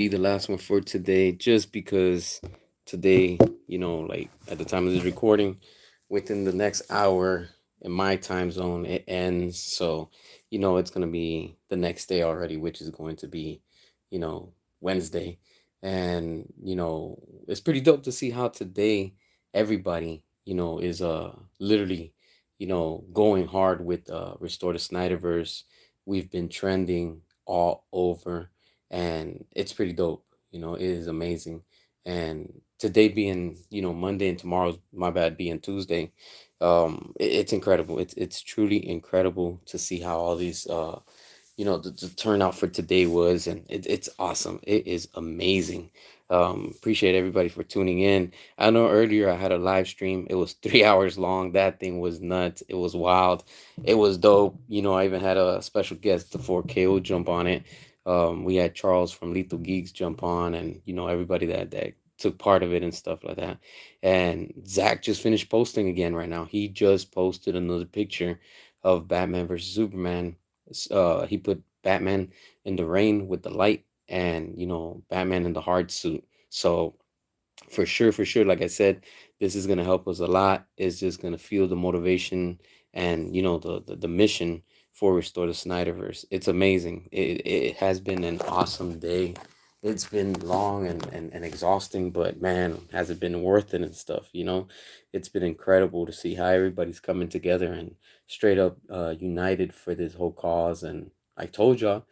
be the last one for today, just because today, like at the time of this recording, within the next hour in my time zone, it ends. So, it's going to be the next day already, which is going to be, you know, Wednesday. And, it's pretty dope to see how today everybody, is literally, going hard with Restore the Snyderverse. We've been trending all over, and it's pretty dope. It is amazing. And today being, Monday, and tomorrow's, my bad, being Tuesday, it's incredible. It's truly incredible to see how all these the turnout for today was, and it's awesome. It is amazing. Appreciate everybody for tuning in. I know earlier I had a live stream. It was 3 hours long. That thing was nuts. It was wild. It was dope. I even had a special guest, the 4KO, jump on it. We had Charles from Lethal Geeks jump on, and everybody that took part of it and stuff like that. And Zack just finished posting again right now. He just posted another picture of Batman versus Superman. He put Batman in the rain with the light, and Batman in the hard suit. So for sure, like I said, this is gonna help us a lot. It's just gonna feel the motivation and the mission for Restore the Snyderverse. It's amazing. It has been an awesome day. It's been long and exhausting, but man, has it been worth it and stuff, It's been incredible to see how everybody's coming together and straight up united for this whole cause. And I told y'all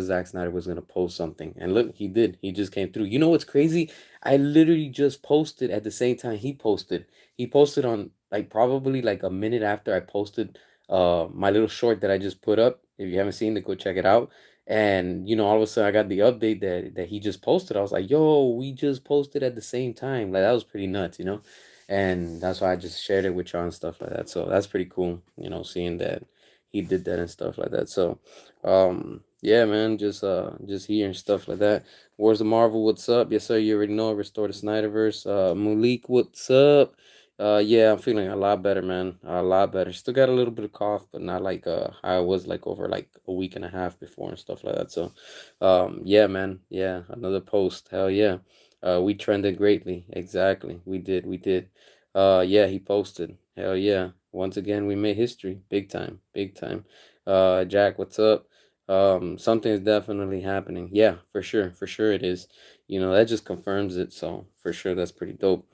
Zack Snyder was gonna post something. And look, he did. He just came through. You know what's crazy? I literally just posted at the same time he posted. He posted on, like, probably like a minute after I posted my little short that I just put up. If you haven't seen it, go check it out. And all of a sudden I got the update that he just posted. I was like, yo, we just posted at the same time. Like, that was pretty nuts. And that's why I just shared it with y'all and stuff like that. So that's pretty cool, seeing that he did that and stuff like that. So yeah, man, just hearing stuff like that. Where's the Marvel? What's up? Yes, sir. You already know. Restore the Snyderverse. Malik, what's up? Yeah, I'm feeling a lot better, man. A lot better. Still got a little bit of cough, but not like how I was like over like a week and a half before and stuff like that. So, yeah, man. Yeah, another post. Hell yeah. We trended greatly. Exactly. We did. Yeah, he posted. Hell yeah. Once again, we made history. Big time. Big time. Jack, what's up? Something is definitely happening. Yeah, for sure it is. That just confirms it. So for sure, that's pretty dope.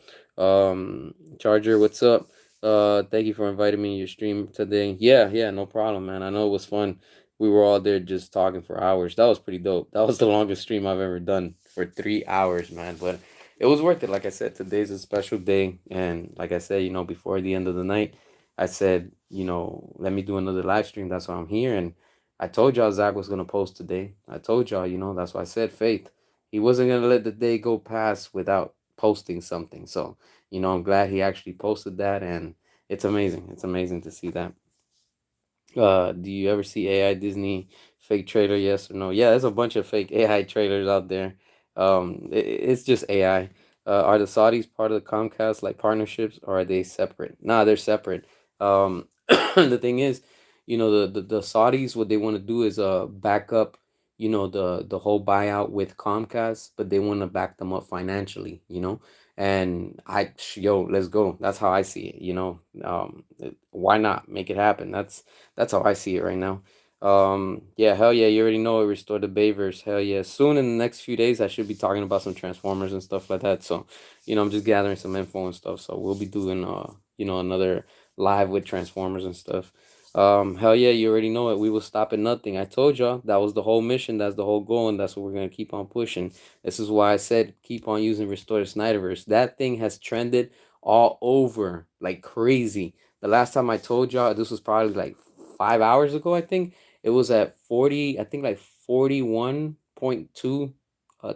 Charger, what's up? Thank you for inviting me to your stream today. Yeah, yeah, no problem, man. I know it was fun. We were all there just talking for hours. That was pretty dope. That was the longest stream I've ever done, for 3 hours, man. But it was worth it. Like I said, today's a special day, and like I said, before the end of the night, I said, let me do another live stream. That's why I'm here. And I told y'all Zach was gonna post today. I told y'all, that's why I said faith. He wasn't gonna let the day go past without posting something. So, I'm glad he actually posted that, and it's amazing. It's amazing to see that. Do you ever see AI Disney fake trailer? Yes or no? Yeah, there's a bunch of fake AI trailers out there. It's just AI. Are the Saudis part of the Comcast like partnerships, or are they separate? Nah, they're separate. The thing is, the Saudis, what they want to do is back up, the whole buyout with Comcast, but they want to back them up financially. And let's go. That's how I see it. Why not make it happen? That's how I see it right now. Yeah, hell yeah, you already know it. Restore the Bayverse. Hell yeah. Soon in the next few days, I should be talking about some Transformers and stuff like that. So, I'm just gathering some info and stuff. So we'll be doing another live with Transformers and stuff. Hell yeah, you already know it. We will stop at nothing. I told y'all that was the whole mission, that's the whole goal, and that's what we're gonna keep on pushing. This is why I said keep on using Restore the Snyderverse. That thing has trended all over like crazy. The last time I told y'all, this was probably like 5 hours ago, I think. It was at 40, I think like 41.2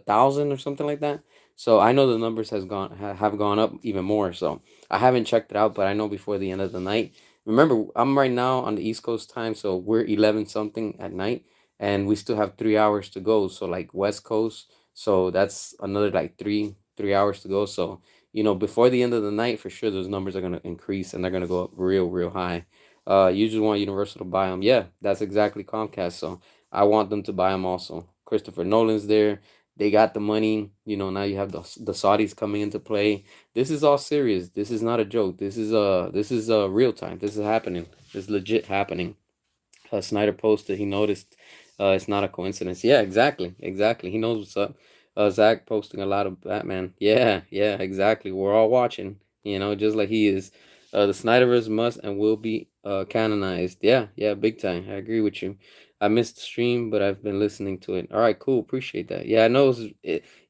thousand or something like that. So I know the numbers have gone up even more. So I haven't checked it out, but I know before the end of the night. Remember, I'm right now on the East Coast time, so we're 11 something at night, and we still have 3 hours to go. So like West Coast, so that's another like three hours to go. So before the end of the night, for sure, those numbers are gonna increase and they're gonna go up real high. You just want Universal to buy them. Yeah, that's exactly Comcast. So I want them to buy them also. Christopher Nolan's there. They got the money. Now you have the Saudis coming into play. This is all serious. This is not a joke. This is real time. This is happening. This is legit happening. Snyder posted he noticed it's not a coincidence. Yeah, exactly, exactly. He knows what's up. Zack posting a lot of Batman. Yeah, yeah, exactly. We're all watching, just like he is. The Snyderverse must and will be canonized. Yeah, yeah, big time. I agree with you. I missed the stream, but I've been listening to it. All right, cool. Appreciate that. Yeah, I know.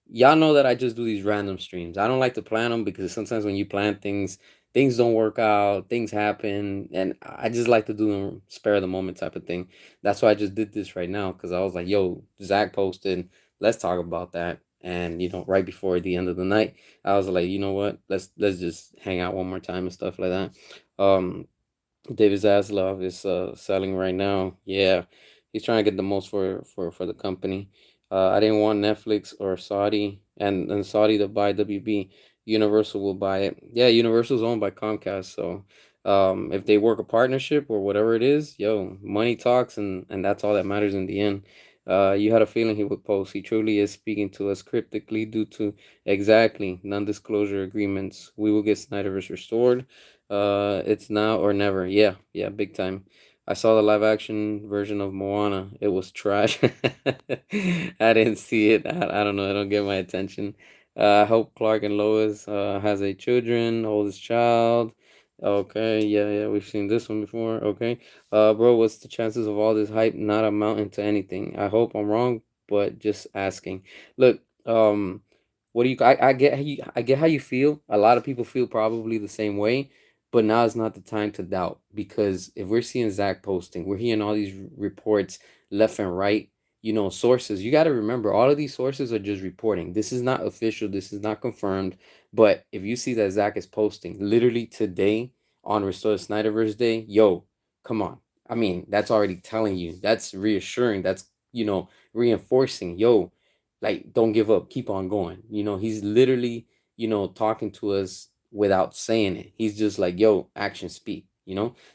Y'all know that I just do these random streams. I don't like to plan them because sometimes when you plan things, things don't work out, things happen, and I just like to do them spare the moment type of thing. That's why I just did this right now because I was like, "Yo, Zach posted, let's talk about that." And right before the end of the night, I was like, "You know what? Let's just hang out one more time and stuff like that." David Zaslav is selling right now. Yeah, he's trying to get the most for the company. I didn't want Netflix or Saudi and Saudi to buy WB. Universal will buy it. Yeah, Universal's owned by Comcast, so if they work a partnership or whatever it is, yo, money talks, and that's all that matters in the end. You had a feeling he would post. He truly is speaking to us cryptically due to exactly non-disclosure agreements. We will get Snyderverse restored. It's now or never. Yeah, yeah, big time. I saw the live action version of Moana. It was trash. I didn't see it. I don't know. I don't get my attention. I hope Clark and Lois has a children, oldest child. Okay, yeah, yeah, we've seen this one before. Okay. Bro, what's the chances of all this hype not amounting to anything? I hope I'm wrong, but just asking. Look, what do you I get how you feel. A lot of people feel probably the same way, but now is not the time to doubt because if we're seeing Zach posting, we're hearing all these reports left and right, sources. You got to remember, all of these sources are just reporting. This is not official, this is not confirmed. But if you see that Zach is posting literally today on Restore the Snyderverse Day, yo, come on. I mean, that's already telling you, that's reassuring, that's, reinforcing, yo, like, don't give up, keep on going. He's literally, talking to us without saying it. He's just like, yo, action speak,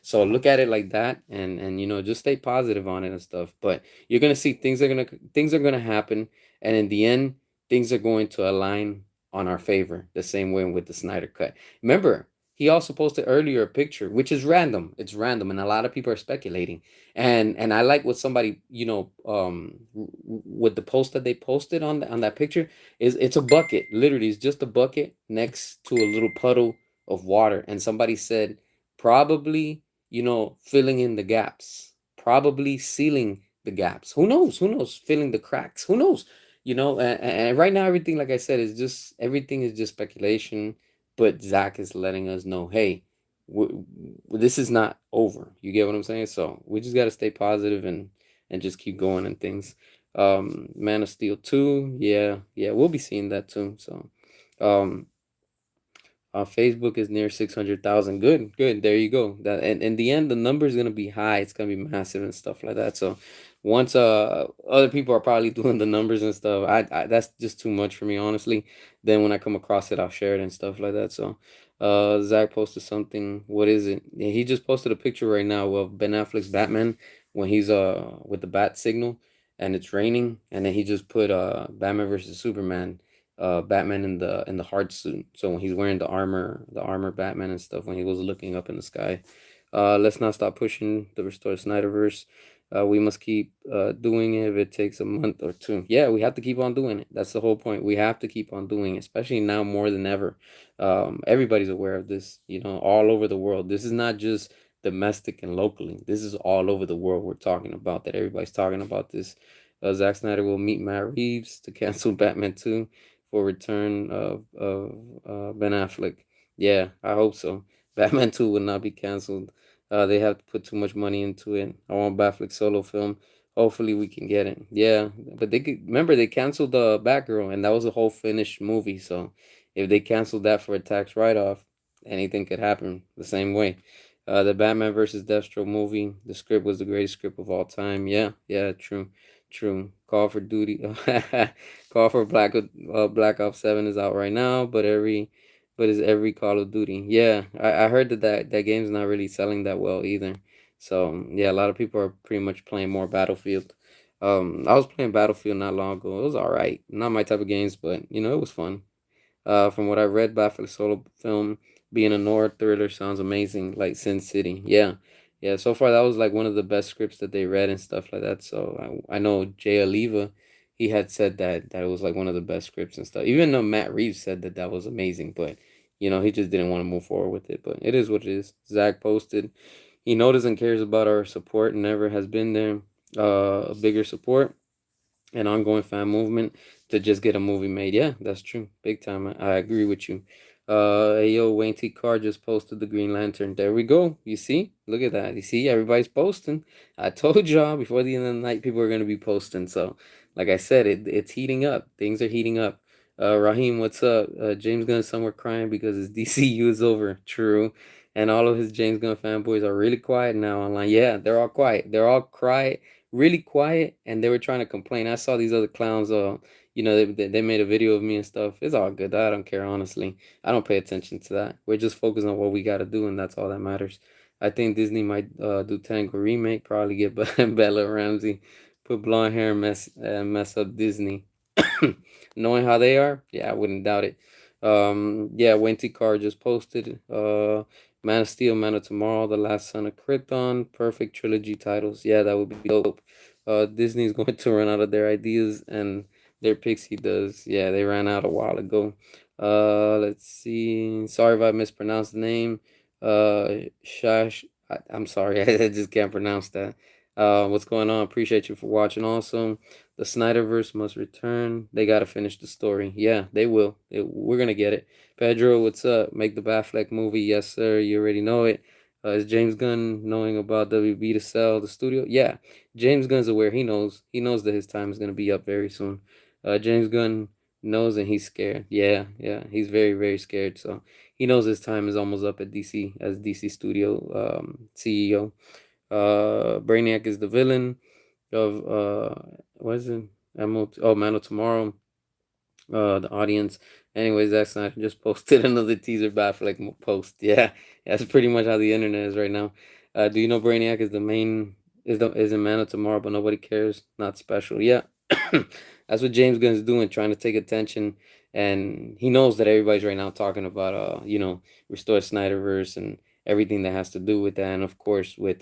so look at it like that, and just stay positive on it and stuff. But you're gonna see things are gonna happen, and in the end, things are going to align on our favor, the same way with the Snyder cut. Remember, he also posted earlier a picture, which is random. It's random, and a lot of people are speculating. And I like what somebody, with the post that they posted on that picture, is it's a bucket. Literally, it's just a bucket next to a little puddle of water. And somebody said, probably, filling in the gaps, probably sealing the gaps. Who knows? Who knows? Filling the cracks. Who knows? And right now, everything, like I said, is just everything is just speculation. But Zach is letting us know, hey, this is not over. You get what I'm saying? So we just got to stay positive and just keep going and things. Man of Steel 2, yeah, yeah, we'll be seeing that too. So, um, Facebook is near 600,000. Good, good. There you go. That, and in the end, the number is gonna be high. It's gonna be massive and stuff like that. So, once other people are probably doing the numbers and stuff, I that's just too much for me, honestly. Then when I come across it, I'll share it and stuff like that. So, Zach posted something. What is it? Yeah, he just posted a picture right now of Ben Affleck's Batman when he's with the bat signal and it's raining, and then he just put Batman versus Superman, Batman in the hard suit. So when he's wearing the armor Batman and stuff, when he was looking up in the sky. Let's not stop pushing the Restore Snyderverse. We must keep doing it if it takes a month or two. Yeah, we have to keep on doing it. That's the whole point. We have to keep on doing it, especially now more than ever. Everybody's aware of this, all over the world. This is not just domestic and locally. This is all over the world we're talking about, that everybody's talking about this. Zack Snyder will meet Matt Reeves to cancel Batman 2 for return of Ben Affleck. Yeah, I hope so. Batman 2 will not be canceled. They have to put too much money into it. I want Batfleck solo film. Hopefully we can get it. Yeah, but they could remember they canceled the Batgirl, and that was a whole finished movie. So if they canceled that for a tax write-off, anything could happen the same way. The Batman versus Deathstroke movie, the script was the greatest script of all time. Yeah, yeah, true, true. Call for Duty, Call for Black Ops 7 is out right now, but is every Call of Duty. Yeah, I heard that game's not really selling that well either. So yeah, a lot of people are pretty much playing more Battlefield. I was playing Battlefield not long ago. It was all right. Not my type of games, but it was fun. From what I read, Batfleck solo film being a noir thriller sounds amazing, like Sin City. Yeah, yeah. So far, that was like one of the best scripts that they read and stuff like that. So I know Jay Oliva, he had said that it was like one of the best scripts and stuff. Even though Matt Reeves said that was amazing, but he just didn't want to move forward with it. But it is what it is. Zach posted, he noticed and cares about our support and never has been there. A bigger support an ongoing fan movement to just get a movie made. Yeah, that's true. Big time. I agree with you. Hey, yo, Wayne T. Carr just posted the Green Lantern. There we go. You see? Look at that. You see? Everybody's posting. I told y'all before the end of the night, people are going to be posting. So, like I said, it's heating up. Things are heating up. Raheem, what's up? James Gunn somewhere crying because his DCU is over. True. And all of his James Gunn fanboys are really quiet now online. Yeah, they're all quiet. They're all quiet, really quiet, and they were trying to complain. I saw these other clowns. They made a video of me and stuff. It's all good. I don't care, honestly. I don't pay attention to that. We're just focused on what we got to do, and that's all that matters. I think Disney might do Tango remake. Probably get Bella Ramsey, put blonde hair, and mess up Disney. Knowing how they are, yeah, I wouldn't doubt it. Yeah, Wenty Carr just posted. Man of Steel, Man of Tomorrow, The Last Son of Krypton, perfect trilogy titles. Yeah, that would be dope. Disney's going to run out of their ideas, and their Pixie does. Yeah, they ran out a while ago. Let's see. Sorry if I mispronounced the name. Shash. I'm sorry, I just can't pronounce that. What's going on? Appreciate you for watching. Also, the Snyderverse must return. They gotta finish the story. Yeah, they will. We're gonna get it. Pedro, what's up? Make the Batfleck movie. Yes, sir. You already know it. Is James Gunn knowing about WB to sell the studio? Yeah, James Gunn's aware. He knows. He knows that his time is gonna be up very soon. James Gunn knows and he's scared. Yeah, yeah. He's very, very scared. So he knows his time is almost up at DC as DC Studio CEO. Brainiac is the villain of what is it? Man of Tomorrow. The audience. Anyways, Zack Snyder just posted another teaser Batfleck post. Yeah, that's pretty much how the internet is right now. Do you know Brainiac is the main is in Man of Tomorrow, but nobody cares. Not special. Yeah, that's what James Gunn's doing, trying to take attention, and he knows that everybody's right now talking about restore Snyderverse and everything that has to do with that, and of course with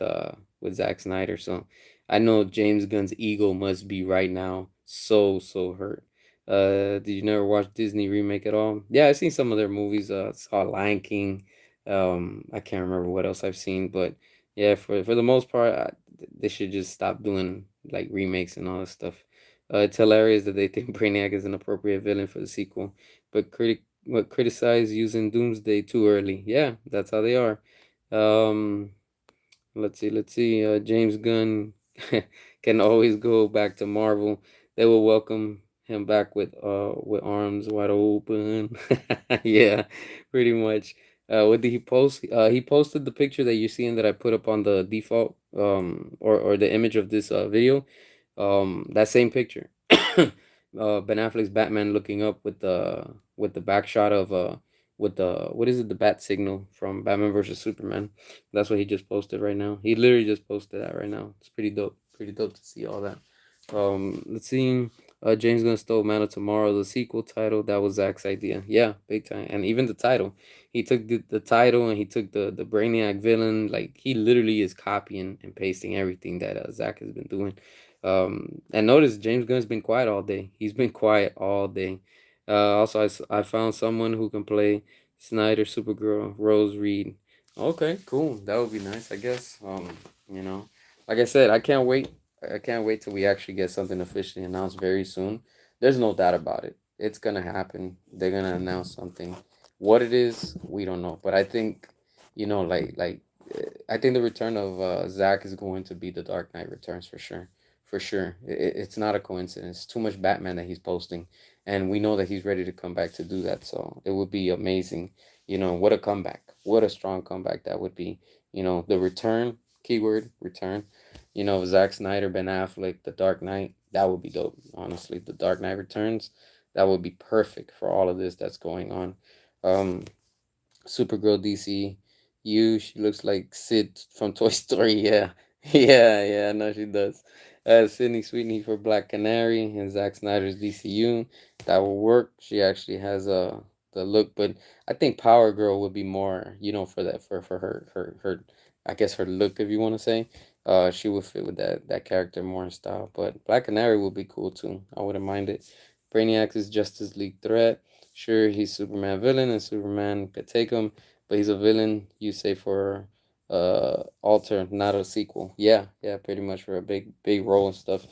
Zack Snyder. So I know James Gunn's ego must be right now so hurt. Did you never watch Disney remake at all? Yeah, I've seen some of their movies. Saw Lion King. I can't remember what else I've seen, but yeah, for the most part, they should just stop doing like remakes and all that stuff. It's hilarious that they think Brainiac is an appropriate villain for the sequel, but criticize using Doomsday too early. Yeah, that's how they are. Um, let's see. James Gunn can always go back to Marvel. They will welcome him back with arms wide open. Yeah, pretty much. What did he post? He posted the picture that you're seeing that I put up on the default or the image of this video. That same picture. Ben Affleck's Batman looking up with the back shot of with the what is it, the bat signal from Batman versus Superman. That's what he just posted right now. He literally just posted that right now. It's pretty dope. Pretty dope to see all that. Let's see. James Gunn stole Man of Tomorrow, the sequel title. That was Zach's idea. Yeah, big time. And even the title. He took the title and he took the Brainiac villain. Like, he literally is copying and pasting everything that Zach has been doing. And notice James Gunn's been quiet all day. He's been quiet all day. Also, I found someone who can play Snyder, Supergirl, Rose Reed. Okay, cool. That would be nice, I guess. You know, like I said, I can't wait. I can't wait till we actually get something officially announced very soon. There's no doubt about it. It's gonna happen. They're gonna announce something. What it is, we don't know. But I think, I think the return of Zack is going to be the Dark Knight Returns for sure. For sure, it's not a coincidence. Too much Batman that he's posting, and we know that he's ready to come back to do that. So it would be amazing. What a comeback! What a strong comeback that would be. The return, keyword return. Zack Snyder, Ben Affleck, The Dark Knight. That would be dope. Honestly, The Dark Knight Returns. That would be perfect for all of this that's going on. Um, Supergirl DC. She looks like Sid from Toy Story. Yeah, yeah, yeah. No, she does. Sydney Sweeney for Black Canary and Zack Snyder's DCU. That will work. She actually has the look, but I think Power Girl would be more, for that for her I guess her look, if you want to say. She would fit with that character more in style. But Black Canary would be cool too. I wouldn't mind it. Brainiac is Justice League threat. Sure, he's Superman villain, and Superman could take him, but he's a villain. You say for alter, not a sequel. Yeah, yeah, pretty much for a big role and stuff.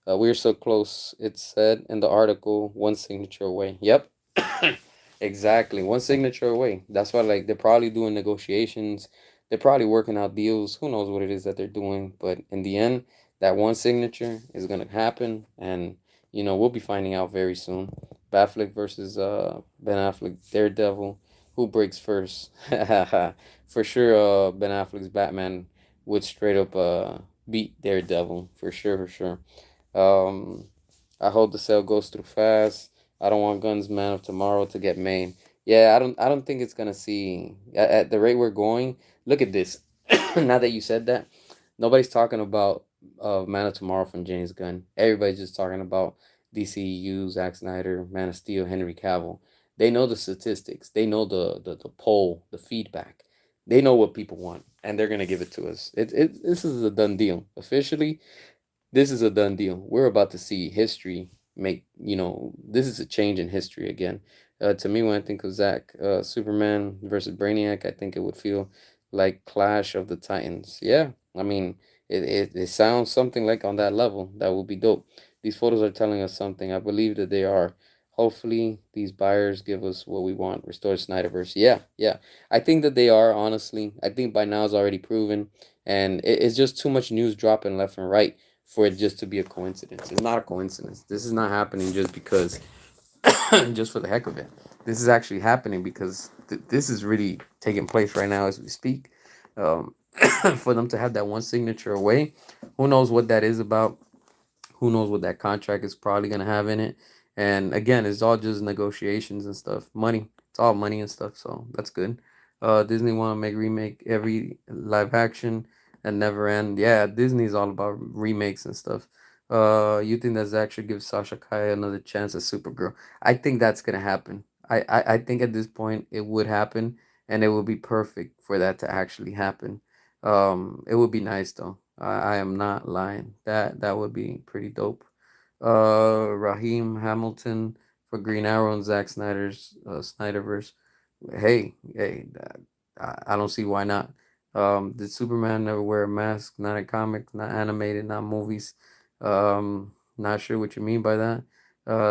We're so close. It said in the article, one signature away. Yep. Exactly, one signature away. That's why, like, they're probably doing negotiations. They're probably working out deals. Who knows what it is that they're doing? But in the end, that one signature is gonna happen, and we'll be finding out very soon. Batfleck versus Ben Affleck, Daredevil. Who breaks first? For sure. Ben Affleck's Batman would straight up beat Daredevil for sure, for sure. Um, I hope the sale goes through fast. I don't want Guns Man of Tomorrow to get made. Yeah, I don't think it's gonna see at the rate we're going. Look at this. Now that you said that, nobody's talking about Man of Tomorrow from James Gunn. Everybody's just talking about DCU, Zack Snyder, Man of Steel, Henry Cavill. They know the statistics. They know the poll, the feedback. They know what people want, and they're gonna give it to us. This is a done deal. Officially, this is a done deal. We're about to see history make, this is a change in history again. To me, when I think of Zack, Superman versus Brainiac, I think it would feel like Clash of the Titans. Yeah, I mean, it sounds something like on that level. That would be dope. These photos are telling us something. I believe that they are. Hopefully, these buyers give us what we want. Restore Snyderverse. Yeah, yeah. I think that they are, honestly. I think by now it's already proven. And it's just too much news dropping left and right for it just to be a coincidence. It's not a coincidence. This is not happening just because, just for the heck of it. This is actually happening because this is really taking place right now as we speak. Um, for them to have that one signature away, who knows what that is about? Who knows what that contract is probably gonna have in it? And again, it's all just negotiations and stuff. Money. It's all money and stuff. So that's good. Disney want to make remake every live action and never end. Yeah, Disney's all about remakes and stuff. You think that Zack should give Sasha Kaya another chance as Supergirl? I think that's gonna happen. I think at this point it would happen, and it would be perfect for that to actually happen. It would be nice though. I am not lying. That would be pretty dope. Raheem Hamilton for Green Arrow and Zack Snyder's Snyderverse. Hey, I don't see why not. Did Superman never wear a mask? Not a comic, not animated, not movies. Not sure what you mean by that.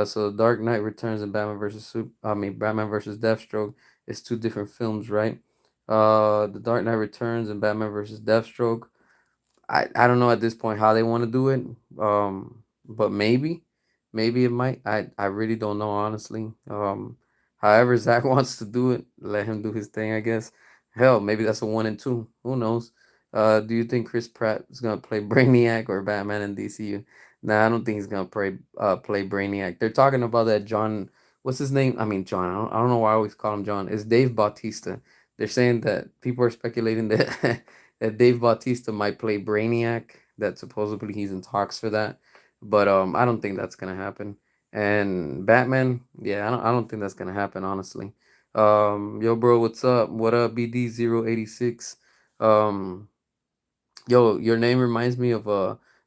So Dark Knight Returns and Batman versus Deathstroke is two different films, right? The Dark Knight Returns and Batman versus Deathstroke. I don't know at this point how they want to do it. But maybe it might. I really don't know honestly. However Zach wants to do it, let him do his thing. I guess. Hell, maybe that's a 1 and 2. Who knows? Do you think Chris Pratt is gonna play Brainiac or Batman in DCU? Nah, I don't think he's gonna play Brainiac. They're talking about that John. What's his name? I mean John. I don't know why I always call him John. It's Dave Bautista. They're saying that people are speculating that that Dave Bautista might play Brainiac. That supposedly he's in talks for that, but I don't think that's gonna happen. And Batman, yeah, I don't think that's gonna happen honestly. Yo, bro, what's up? What up, BD086? Um, Yo, your name reminds me of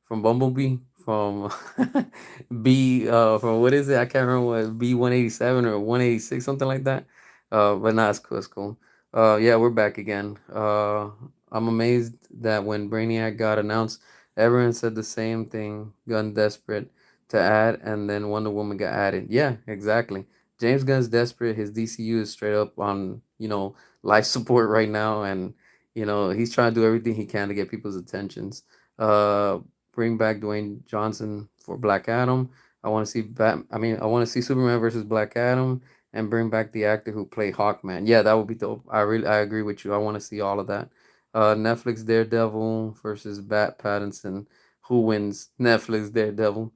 from Bumblebee from B from what is it? I can't remember what B 187 or 186 something like that. But nah, it's cool. It's cool. Yeah, we're back again. I'm amazed that when Brainiac got announced, everyone said the same thing. Gun desperate to add, and then Wonder Woman got added. Yeah, exactly. James Gunn's desperate. His DCU is straight up on life support right now, and he's trying to do everything he can to get people's attentions. Uh, bring back Dwayne Johnson for Black Adam. I want to see I want to see Superman versus Black Adam, and bring back the actor who played Hawkman. Yeah, that would be dope. I agree with you. I want to see all of that. Netflix Daredevil versus Bat Pattinson. Who wins? Netflix Daredevil.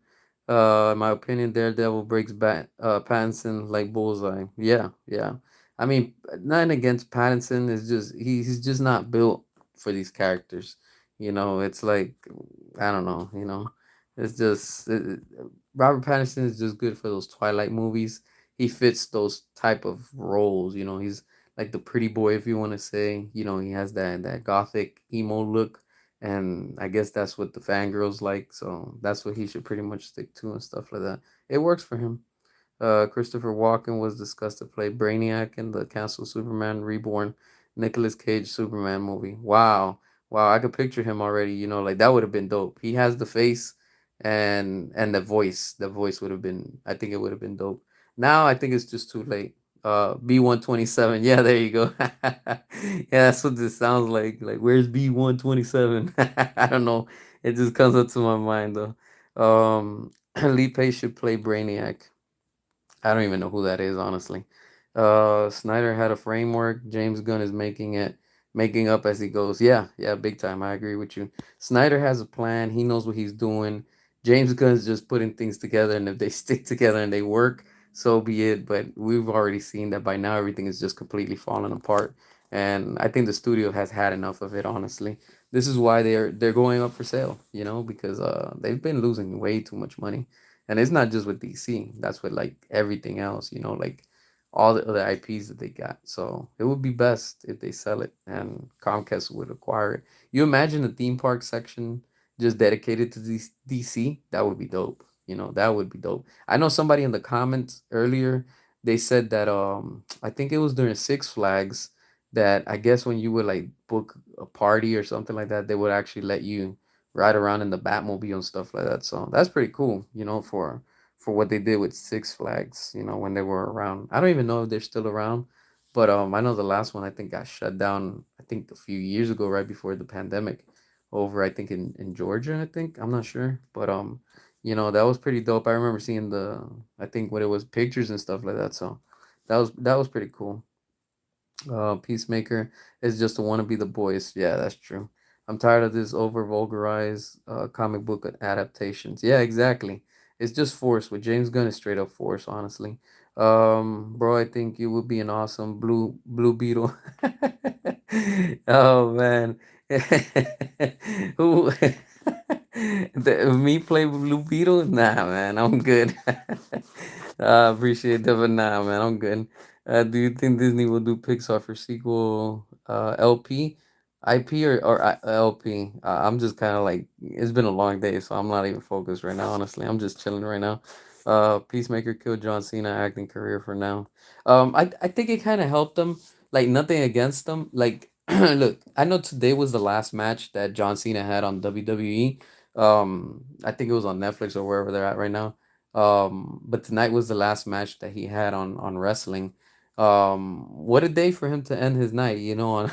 In my opinion, Daredevil breaks Pattinson like bullseye. Yeah, yeah. I mean, nothing against Pattinson. It's just he's just not built for these characters. It's like I don't know. It's just Robert Pattinson is just good for those Twilight movies. He fits those type of roles. You know, he's like the pretty boy, if you want to say. You know, he has that gothic emo look, and I guess that's what the fangirls like. So that's what he should pretty much stick to and stuff like that. It works for him. Christopher Walken was discussed to play Brainiac in the canceled Superman Reborn Nicolas Cage Superman movie. Wow. Wow, I could picture him already, you know, like that would have been dope. He has the face and the voice. The voice would have been, I think it would have been dope. Now I think it's just too late. B127. Yeah, there you go. Yeah, that's what this sounds like. Like where's B127? I don't know. It just comes up to my mind though. Lee Pace should play Brainiac. I don't even know who that is, honestly. Snyder had a framework. James Gunn is making up as he goes. Yeah, yeah, big time. I agree with you. Snyder has a plan. He knows what he's doing. James Gunn's just putting things together, and if they stick together and they work, so be it. But we've already seen that by now everything is just completely falling apart, and I think the studio has had enough of it. Honestly, this is why they're going up for sale. You know, because they've been losing way too much money, and it's not just with DC. That's with like everything else, you know, like all the other IPs that they got. So it would be best if they sell it and Comcast would acquire it. You imagine a theme park section just dedicated to DC? That would be dope. You know, that would be dope. I know somebody in the comments earlier, they said that I think it was during Six Flags that I guess when you would like book a party or something like that, they would actually let you ride around in the Batmobile and stuff like that. So that's pretty cool, you know, for what they did with Six Flags, you know, when they were around. I don't even know if they're still around, but I know the last one I think got shut down. I think a few years ago, right before the pandemic, over I think in Georgia. I think I'm not sure, but you know that was pretty dope. I remember seeing the I think what it was pictures and stuff like that. So that was pretty cool. Peacemaker is just to want to be the boys. Yeah, that's true. I'm tired of this over vulgarized comic book adaptations. Yeah, exactly. It's just force. With James Gunn is straight up force, honestly. Bro, I think you would be an awesome Blue Beetle. Oh man, who? Me play Blue Beetle? Nah, man, I'm good. I appreciate that, but nah, man, I'm good. Do you think Disney will do Pixar for sequel LP, IP or LP? I'm just kind of like it's been a long day, so I'm not even focused right now. Honestly, I'm just chilling right now. Peacemaker killed John Cena acting career for now. I think it kind of helped him. Like nothing against him. Like look, I know today was the last match that John Cena had on WWE. I think it was on Netflix or wherever they're at right now. But tonight was the last match that he had on wrestling. What a day for him to end his night, you know, on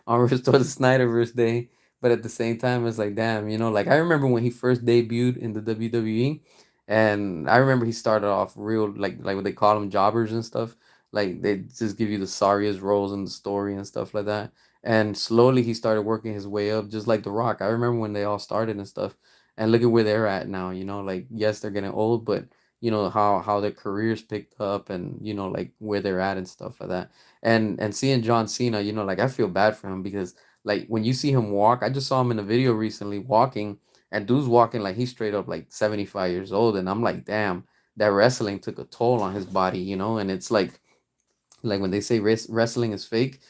on Restore the Snyderverse Day. But at the same time, it's like, damn, you know, like I remember when he first debuted in the WWE, and I remember he started off real like what they call them jobbers and stuff. Like they just give you the sorriest roles in the story and stuff like that. And slowly he started working his way up, just like The Rock. I remember when they all started and stuff, and look at where they're at now. You know, like yes, they're getting old, but you know how their careers picked up, and you know like where they're at and stuff like that. And seeing John Cena, you know, like I feel bad for him because like when you see him walk, I just saw him in a video recently walking, and dude's walking like he's straight up like 75 years old, and I'm like, damn, that wrestling took a toll on his body, you know, and it's like when they say wrestling is fake,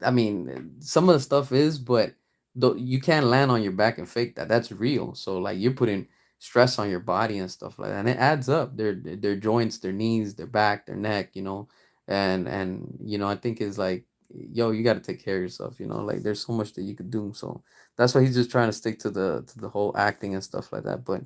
I mean some of the stuff is, but you can't land on your back and fake that. That's real. So like you're putting stress on your body and stuff like that, and it adds up. Their joints, their knees, their back, their neck, you know, and you know I think it's like, yo, you got to take care of yourself, you know, like there's so much that you could do. So that's why he's just trying to stick to the whole acting and stuff like that. But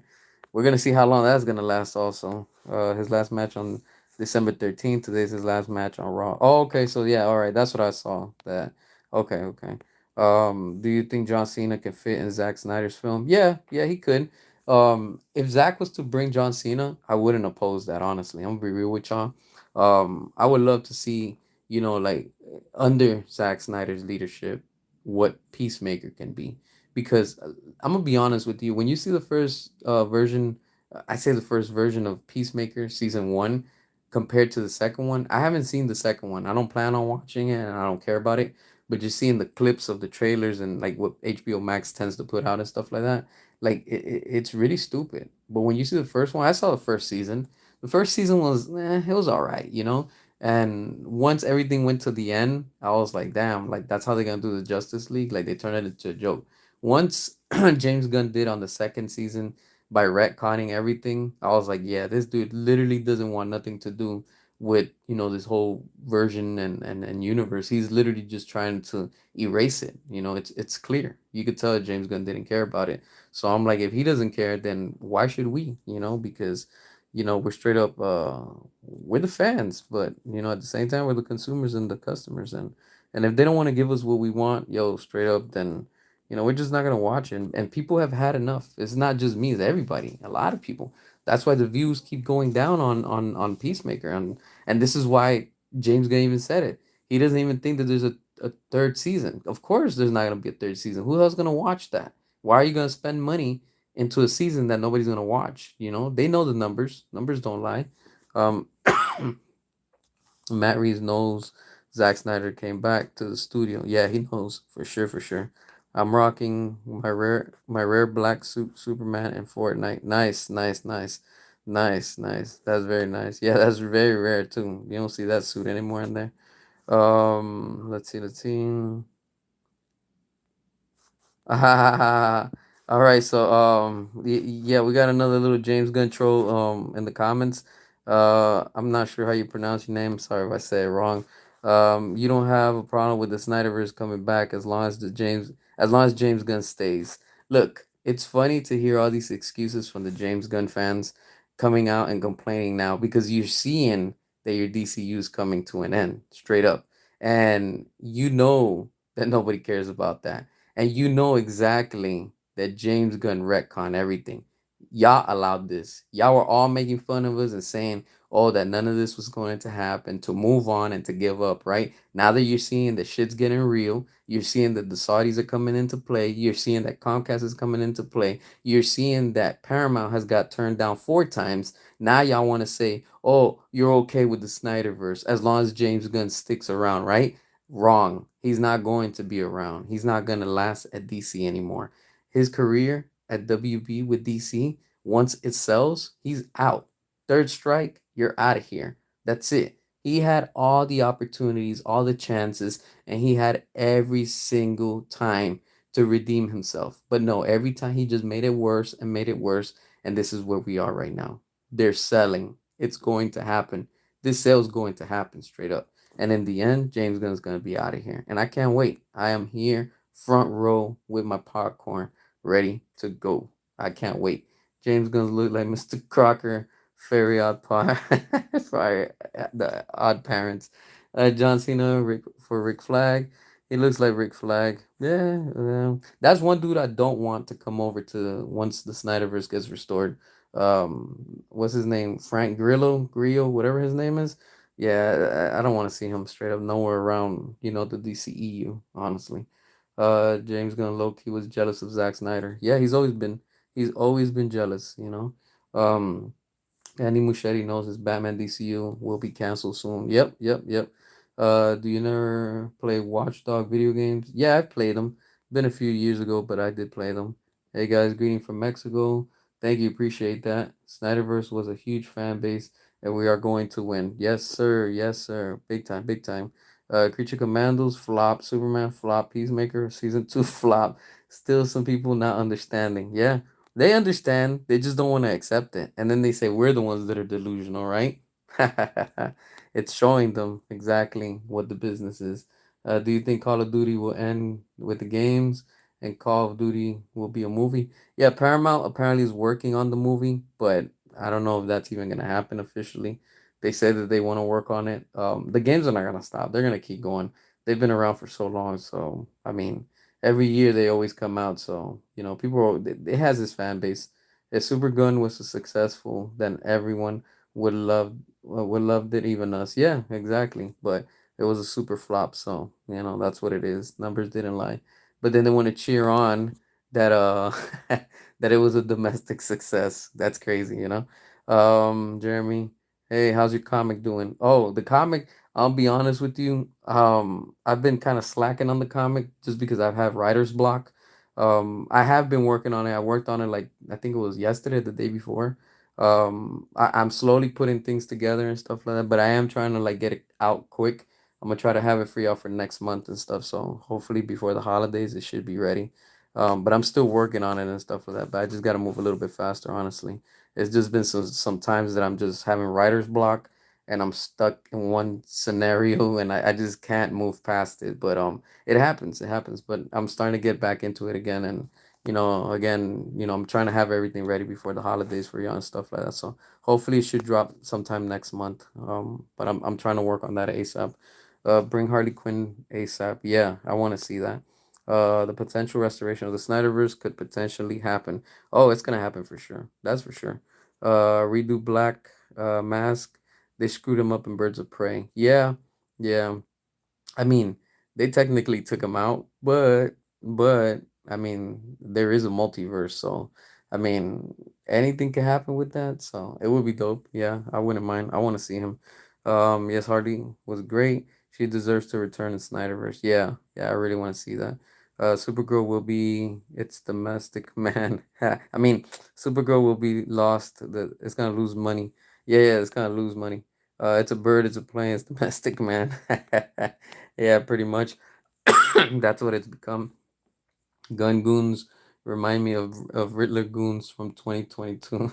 we're gonna see how long that's gonna last. Also, his last match on December 13th. Today's his last match on Raw. Oh, okay. So yeah, all right. That's what I saw. That. Okay, okay. Do you think John Cena can fit in Zack Snyder's film? Yeah, yeah, he could. If Zack was to bring John Cena, I wouldn't oppose that. Honestly, I'm gonna be real with y'all. I would love to see, you know, like under Zack Snyder's leadership, what Peacemaker can be. Because I'm gonna be honest with you, when you see the first version, I say the first version of Peacemaker season 1 compared to the second one. I haven't seen the second one. I don't plan on watching it and I don't care about it. But just seeing the clips of the trailers and like what HBO Max tends to put out and stuff like that, Like it's really stupid. But when you see the first one, I saw the first season. The first season was it was all right, you know. And once everything went to the end, I was like, damn, like that's how they're gonna do the Justice League. Like they turned it into a joke. Once James Gunn did on the second season by retconning everything, I was like, yeah, this dude literally doesn't want nothing to do with this whole version and universe. He's literally just trying to erase it. It's clear. You could tell James Gunn didn't care about it. So I'm like, if he doesn't care, then why should we? Because we're straight up we're the fans, but at the same time we're the consumers and the customers, and if they don't want to give us what we want, yo, straight up, then we're just not gonna watch it. And people have had enough. It's not just me, it's everybody. A lot of people. That's why the views keep going down on Peacemaker, and this is why James Gunn even said it. He doesn't even think that there's a third season. Of course, there's not gonna be a third season. Who else gonna watch that? Why are you gonna spend money into a season that nobody's gonna watch? They know the numbers. Numbers don't lie. Um, Matt Reeves knows Zack Snyder came back to the studio. Yeah, he knows for sure, for sure. I'm rocking my rare black suit Superman in Fortnite. Nice, nice, nice, nice, nice. That's very nice. Yeah, that's very rare too. You don't see that suit anymore in there. Let's see the team. All right, so yeah, we got another little James Gunn troll in the comments. I'm not sure how you pronounce your name. Sorry if I say it wrong. You don't have a problem with the Snyderverse coming back as long as James Gunn stays. Look, it's funny to hear all these excuses from the James Gunn fans coming out and complaining now because you're seeing that your DCU is coming to an end, straight up, and that nobody cares about that, and you know exactly that James Gunn retcon everything. Y'all allowed this. Y'all were all making fun of us and saying, oh, that none of this was going to happen, to move on and to give up, right? Now that you're seeing that shit's getting real, you're seeing that the Saudis are coming into play, you're seeing that Comcast is coming into play, you're seeing that Paramount has got turned down 4 times. Now y'all want to say, oh, you're okay with the Snyderverse as long as James Gunn sticks around, right? Wrong. He's not going to be around. He's not going to last at DC anymore. His career at WB with DC, once it sells, he's out. Third strike, you're out of here. That's it. He had all the opportunities, all the chances, and he had every single time to redeem himself. But no, every time he just made it worse and made it worse. And this is where we are right now. They're selling. It's going to happen. This sale is going to happen straight up. And in the end, James Gunn is going to be out of here. And I can't wait. I am here, front row with my popcorn, ready to go. I can't wait. James Gunn look like Mr. Crocker, Fairy Odd Par, Fire, the Odd Parents. John Cena for Rick Flag. He looks like Rick Flag. Yeah, that's one dude I don't want to come over to once the Snyderverse gets restored. What's his name? Frank Grillo, whatever his name is. Yeah, I don't want to see him straight up nowhere around, the DCEU, honestly. James Gunn low key was jealous of Zack Snyder. Yeah, he's always been jealous. Um, Andy Muschietti knows his Batman DCU will be canceled soon. Yep, yep, yep. Do you never play Watchdog video games? Yeah, I've played them. Been a few years ago, but I did play them. Hey guys, greeting from Mexico. Thank you, appreciate that. Snyderverse was a huge fan base, and we are going to win. Yes, sir. Yes, sir. Big time, big time. Creature Commandos flop. Superman flop. Peacemaker season 2 flop. Still, some people not understanding. Yeah, they understand, they just don't want to accept it. And then they say we're the ones that are delusional, right? It's showing them exactly what the business is. Do you think Call of Duty will end with the games and Call of Duty will be a movie? Yeah, Paramount apparently is working on the movie, but I don't know if that's even going to happen officially. They say that they want to work on it. The games are not going to stop, they're going to keep going. They've been around for so long. So, I mean, every year they always come out. So people it has this fan base. If Super Gun was so successful, then everyone would loved it, even us. Yeah, exactly. But it was a super flop. So that's what it is. Numbers didn't lie. But then they want to cheer on that that it was a domestic success. That's crazy. Jeremy, hey, how's your comic doing? Oh, the comic. I'll be honest with you. I've been kind of slacking on the comic just because I've had writer's block. I have been working on it. I worked on it like I think it was yesterday, the day before. I'm slowly putting things together and stuff like that, but I am trying to like get it out quick. I'm gonna try to have it free out for next month and stuff. So hopefully before the holidays it should be ready. But I'm still working on it and stuff like that. But I just gotta move a little bit faster, honestly. It's just been some times that I'm just having writer's block and I'm stuck in one scenario and I just can't move past it. But it happens, it happens. But I'm starting to get back into it again and again, I'm trying to have everything ready before the holidays for y'all and stuff like that. So hopefully it should drop sometime next month. But I'm trying to work on that ASAP. Bring Harley Quinn ASAP. Yeah, I want to see that. The potential restoration of the Snyderverse could potentially happen. Oh, it's gonna happen for sure. That's for sure. Redo Black Mask. They screwed him up in Birds of Prey. Yeah, yeah. I mean, they technically took him out, but I mean, there is a multiverse, so I mean, anything can happen with that. So it would be dope. Yeah, I wouldn't mind. I want to see him. Yes, Hardy was great. She deserves to return in Snyderverse. Yeah, yeah, I really want to see that. Supergirl will be its domestic man. I mean, Supergirl will be lost. It's gonna lose money. Yeah, yeah, it's gonna lose money. It's a bird. It's a plane. It's domestic man. Yeah, pretty much. That's what it's become. Gun goons remind me of Riddler goons from 2022.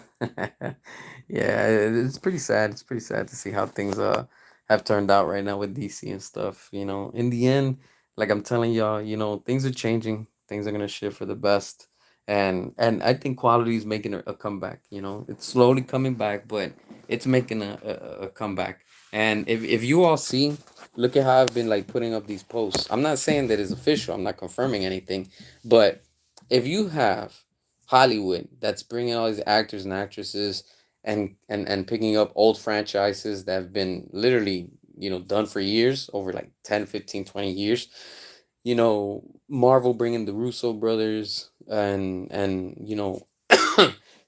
Yeah, it's pretty sad. It's pretty sad to see how things have turned out right now with DC and stuff. In the end, like I'm telling y'all, things are changing. Things are gonna shift for the best, and I think quality is making a comeback. It's slowly coming back, but it's making a comeback. And if you all see, look at how I've been like putting up these posts. I'm not saying that it's official. I'm not confirming anything, but if you have Hollywood that's bringing all these actors and actresses and picking up old franchises that have been literally, done for years, over like 10, 15, 20 years, Marvel bringing the Russo brothers and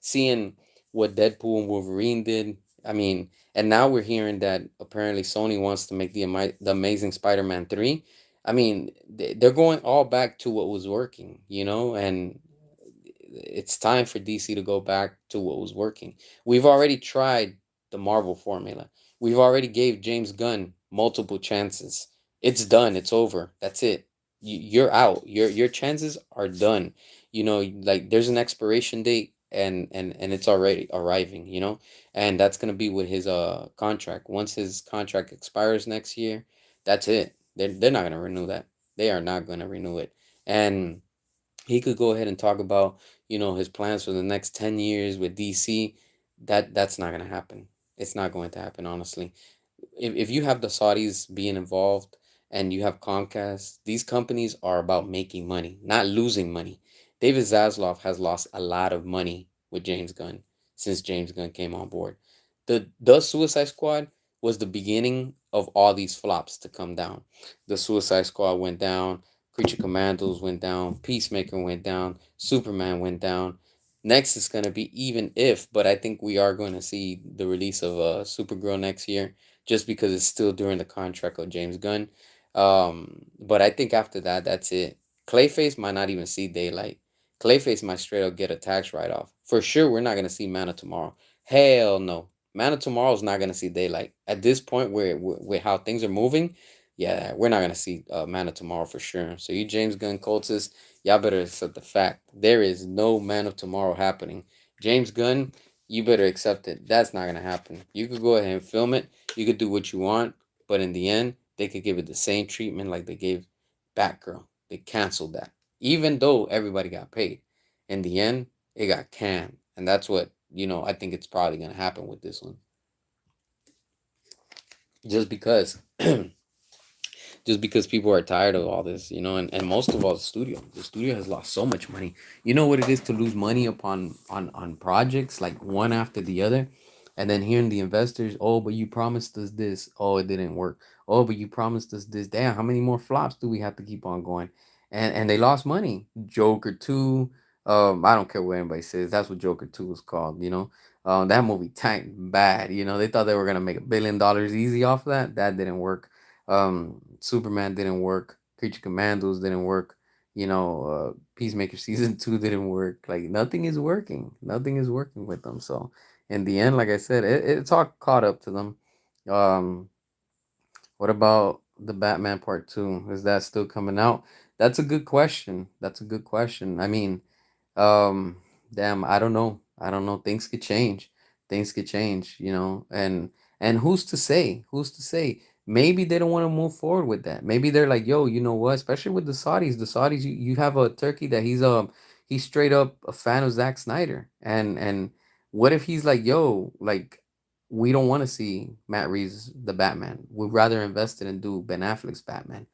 seeing what Deadpool and Wolverine did. I mean, and now we're hearing that apparently Sony wants to make the Amazing Spider-Man 3. I mean, they're going all back to what was working, and it's time for DC to go back to what was working. We've already tried the Marvel formula. We've already gave James Gunn multiple chances. It's done. It's over. That's it. You're out. Your chances are done. Like there's an expiration date and it's already arriving, and that's going to be with his contract. Once his contract expires next year, that's it. They're not going to renew that. They are not going to renew it. And he could go ahead and talk about his plans for the next 10 years with DC. That's not going to happen. It's not going to happen, honestly. If you have the Saudis being involved and you have Comcast, these companies are about making money, not losing money. David Zaslav has lost a lot of money with James Gunn since James Gunn came on board. The Suicide Squad was the beginning of all these flops to come down. The Suicide Squad went down, Creature Commandos went down, Peacemaker went down, Superman went down. Next is going to be Even If, but I think we are going to see the release of Supergirl next year just because it's still during the contract of James Gunn. But I think after that, that's it. Clayface might not even see daylight. Clayface might straight up get a tax write off. For sure, we're not going to see Man of Tomorrow. Hell no. Man of Tomorrow is not going to see daylight. At this point, where how things are moving, yeah, we're not going to see Man of Tomorrow for sure. So, you James Gunn cultists, y'all better accept the fact. There is no Man of Tomorrow happening. James Gunn, you better accept it. That's not going to happen. You could go ahead and film it. You could do what you want, but in the end, they could give it the same treatment like they gave Batgirl. They canceled that, even though everybody got paid. In the end, it got canned, and that's what I think it's probably gonna happen with this one, just because just because people are tired of all this, and most of all the studio has lost so much money. You know what it is to lose money upon on projects like one after the other, and then hearing the investors, oh, but you promised us this, oh, it didn't work, oh, but you promised us this, damn, how many more flops do we have to keep on going? And they lost money. Joker 2, I don't care what anybody says, that's what Joker 2 was called, that movie tanked bad. They thought they were gonna make $1 billion easy off of that. That didn't work. Superman didn't work. Creature Commandos didn't work. Peacemaker season 2 didn't work. Like nothing is working. Nothing is working with them. So in the end, like I said, it's all caught up to them. Um, what about the Batman Part 2? Is that still coming out? That's a good question. That's a good question. I mean, um, damn, I don't know. I don't know. Things could change. Things could change, and who's to say? Who's to say? Maybe they don't want to move forward with that. Maybe they're like, yo, you know what? Especially with the Saudis. The Saudis, you have a Turkey that he's straight up a fan of Zack Snyder. And what if he's like, yo, like we don't want to see Matt Reeves the Batman. We'd rather invest it and do Ben Affleck's Batman.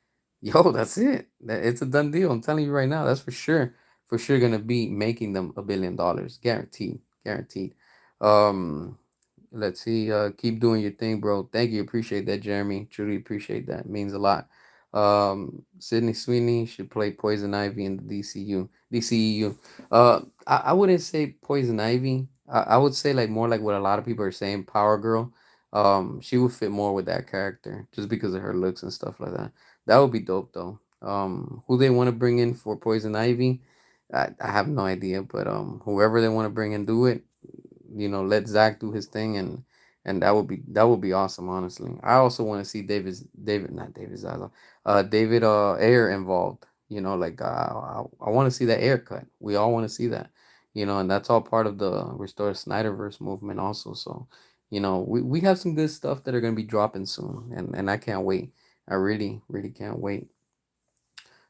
Yo, that's it. It's a done deal. I'm telling you right now. That's for sure gonna be making them $1 billion, guaranteed, guaranteed. Um, let's see. Keep doing your thing, bro. Thank you. Appreciate that, Jeremy. Truly appreciate that. Means a lot. Sydney Sweeney should play Poison Ivy in the DCEU. I wouldn't say Poison Ivy. I would say like more like what a lot of people are saying, Power Girl. She would fit more with that character just because of her looks and stuff like that. That would be dope though. Who they want to bring in for Poison Ivy? I have no idea, but whoever they want to bring and do it, let Zach do his thing, and that would be awesome. Honestly, I also want to see David, not David Zaza, David Ayer involved. Like I want to see that Ayer cut. We all want to see that. And that's all part of the Restore Snyderverse movement also. So, we have some good stuff that are gonna be dropping soon, and I can't wait. I really, really can't wait.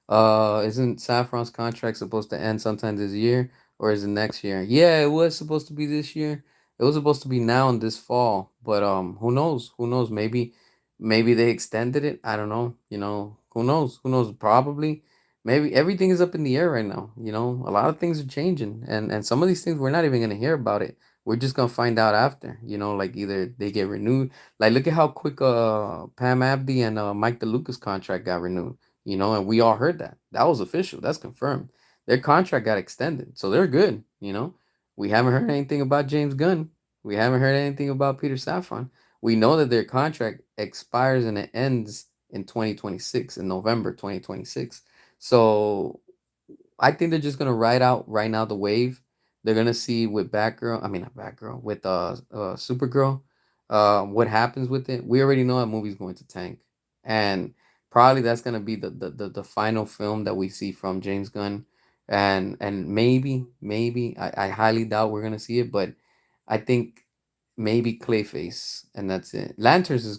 Isn't Saffron's contract supposed to end sometime this year, or is it next year? Yeah, it was supposed to be this year. It was supposed to be now in this fall, but who knows? Who knows? Maybe they extended it. I don't know. Who knows? Who knows? Probably. Maybe everything is up in the air right now. A lot of things are changing, and some of these things we're not even gonna hear about it. We're just gonna find out after. Like either they get renewed. Like look at how quick Pam Abdi and Mike DeLuca's contract got renewed, and we all heard that. That was official. That's confirmed. Their contract got extended, so they're good. We haven't heard anything about James Gunn. We haven't heard anything about Peter Safran. We know that their contract expires and it ends in 2026, in November 2026. So I think they're just gonna ride out right now the wave. They're gonna see with Batgirl. I mean not Batgirl, with Supergirl. What happens with it? We already know that movie's going to tank, and probably that's gonna be the final film that we see from James Gunn, and maybe I highly doubt we're gonna see it, but I think maybe Clayface, and that's it. Lanterns is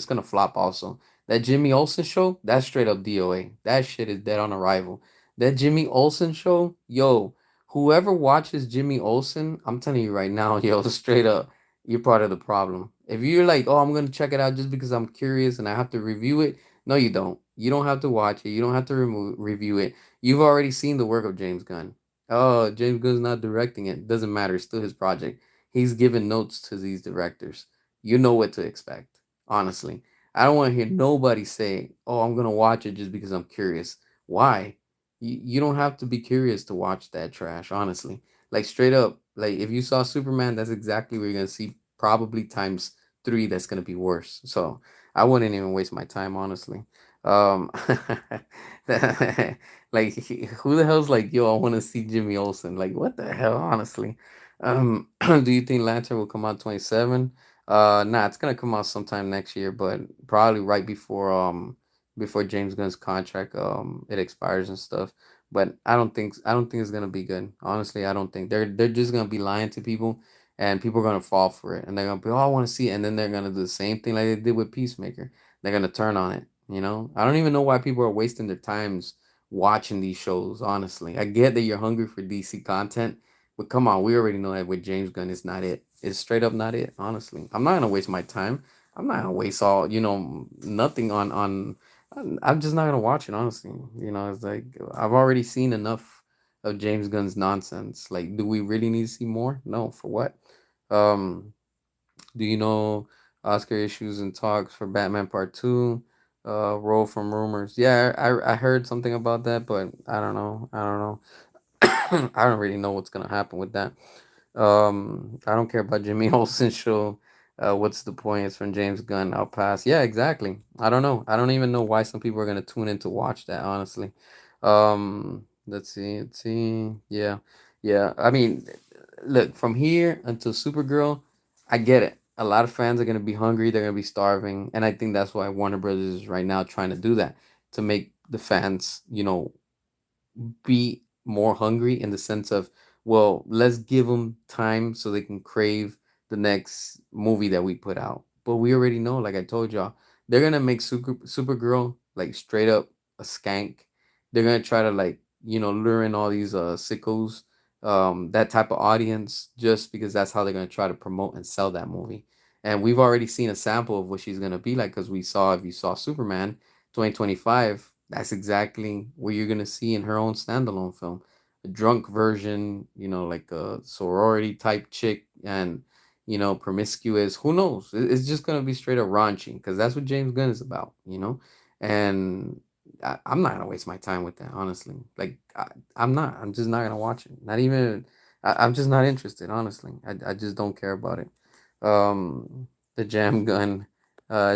gonna flop also. That Jimmy Olsen show, that's straight up DOA. That shit is dead on arrival. That Jimmy Olsen show, yo, whoever watches Jimmy Olsen, I'm telling you right now, yo, straight up, you're part of the problem. If you're like, oh, I'm gonna check it out just because I'm curious and I have to review it, no, you don't. You don't have to watch it. You don't have to review it. You've already seen the work of James Gunn. Oh, James Gunn's not directing it. Doesn't matter. It's still his project. He's given notes to these directors. You know what to expect. Honestly, I don't want to hear nobody say, "Oh, I'm gonna watch it just because I'm curious." Why? You don't have to be curious to watch that trash. Honestly, like straight up, like if you saw Superman, that's exactly what you're gonna see. Probably times three. That's gonna be worse. So I wouldn't even waste my time. Honestly. Um, like who the hell's like, yo, I want to see Jimmy Olsen. Like what the hell? Honestly. Do you think Lantern will come out 27? Nah, it's gonna come out sometime next year, but probably right before James Gunn's contract it expires and stuff. But I don't think it's gonna be good. Honestly, I don't think they're just gonna be lying to people, and people are gonna fall for it, and they're gonna be, oh, I want to see it, and then they're gonna do the same thing like they did with Peacemaker. They're gonna turn on it. I don't even know why people are wasting their times watching these shows. Honestly, I get that you're hungry for DC content, but come on, we already know that with James Gunn, it's not it. It's straight up not it. Honestly, I'm not gonna waste my time. I'm not gonna waste all nothing on. I'm just not gonna watch it. Honestly, it's like I've already seen enough of James Gunn's nonsense. Like, do we really need to see more? No, for what? Um, do you know Oscar issues and talks for Batman Part Two? Roll from rumors. Yeah, I heard something about that, but I don't know. I don't know. I don't really know what's gonna happen with that. I don't care about Jimmy Olsen show. What's the point? It's from James Gunn. I'll pass. Yeah, exactly. I don't know. I don't even know why some people are gonna tune in to watch that. Honestly, Let's see. Let's see. Yeah, yeah. I mean, look, from here until Supergirl, I get it. A lot of fans are gonna be hungry. They're gonna be starving, and I think that's why Warner Brothers is right now trying to do that to make the fans, be more hungry in the sense of, well, let's give them time so they can crave the next movie that we put out. But we already know, like I told y'all, they're gonna make Supergirl like straight up a skank. They're gonna try to like lure in all these sickos, that type of audience, just because that's how they're gonna try to promote and sell that movie. And we've already seen a sample of what she's gonna be like, because we saw, if you saw Superman 2025, that's exactly what you're gonna see in her own standalone film. A drunk version, like a sorority type chick, and promiscuous. Who knows? It's just gonna be straight up raunchy, because that's what James Gunn is about. And I'm not gonna waste my time with that, honestly. Like I'm not. I'm just not gonna watch it. Not even. I'm just not interested, honestly. I just don't care about it. The Jam Gun,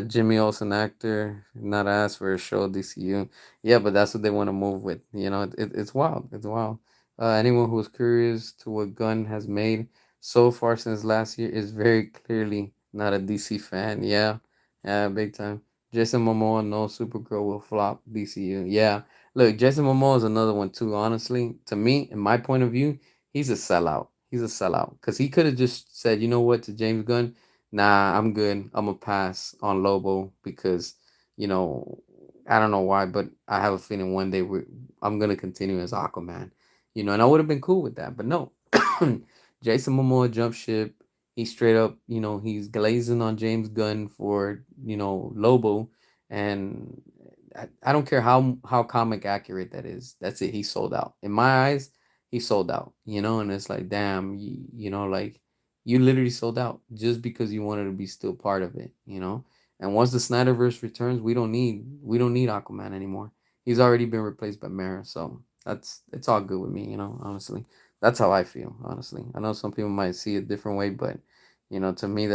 Jimmy Olsen actor, not asked for a show DCU. Yeah, but that's what they want to move with. It's wild. It's wild. Anyone who's curious to what Gunn has made so far since last year is very clearly not a DC fan. Yeah, yeah, big time. Jason Momoa, no Supergirl will flop DCU. Yeah, look, Jason Momoa is another one too. Honestly, to me, in my point of view, he's a sellout. He's a sellout because he could have just said, you know what, to James Gunn, nah, I'm good. I'm gonna pass on Lobo because, you know, I don't know why, but I have a feeling one day I'm gonna continue as Aquaman, and I would have been cool with that. But no, Jason Momoa jump ship. He's straight up, he's glazing on James Gunn for Lobo, and I don't care how comic accurate that is. That's it. He sold out. In my eyes, he sold out. And it's like, damn, like you literally sold out just because you wanted to be still part of it. And once the Snyderverse returns, we don't need Aquaman anymore. He's already been replaced by Mara, so it's all good with me. Honestly, that's how I feel. Honestly, I know some people might see it a different way, but to me,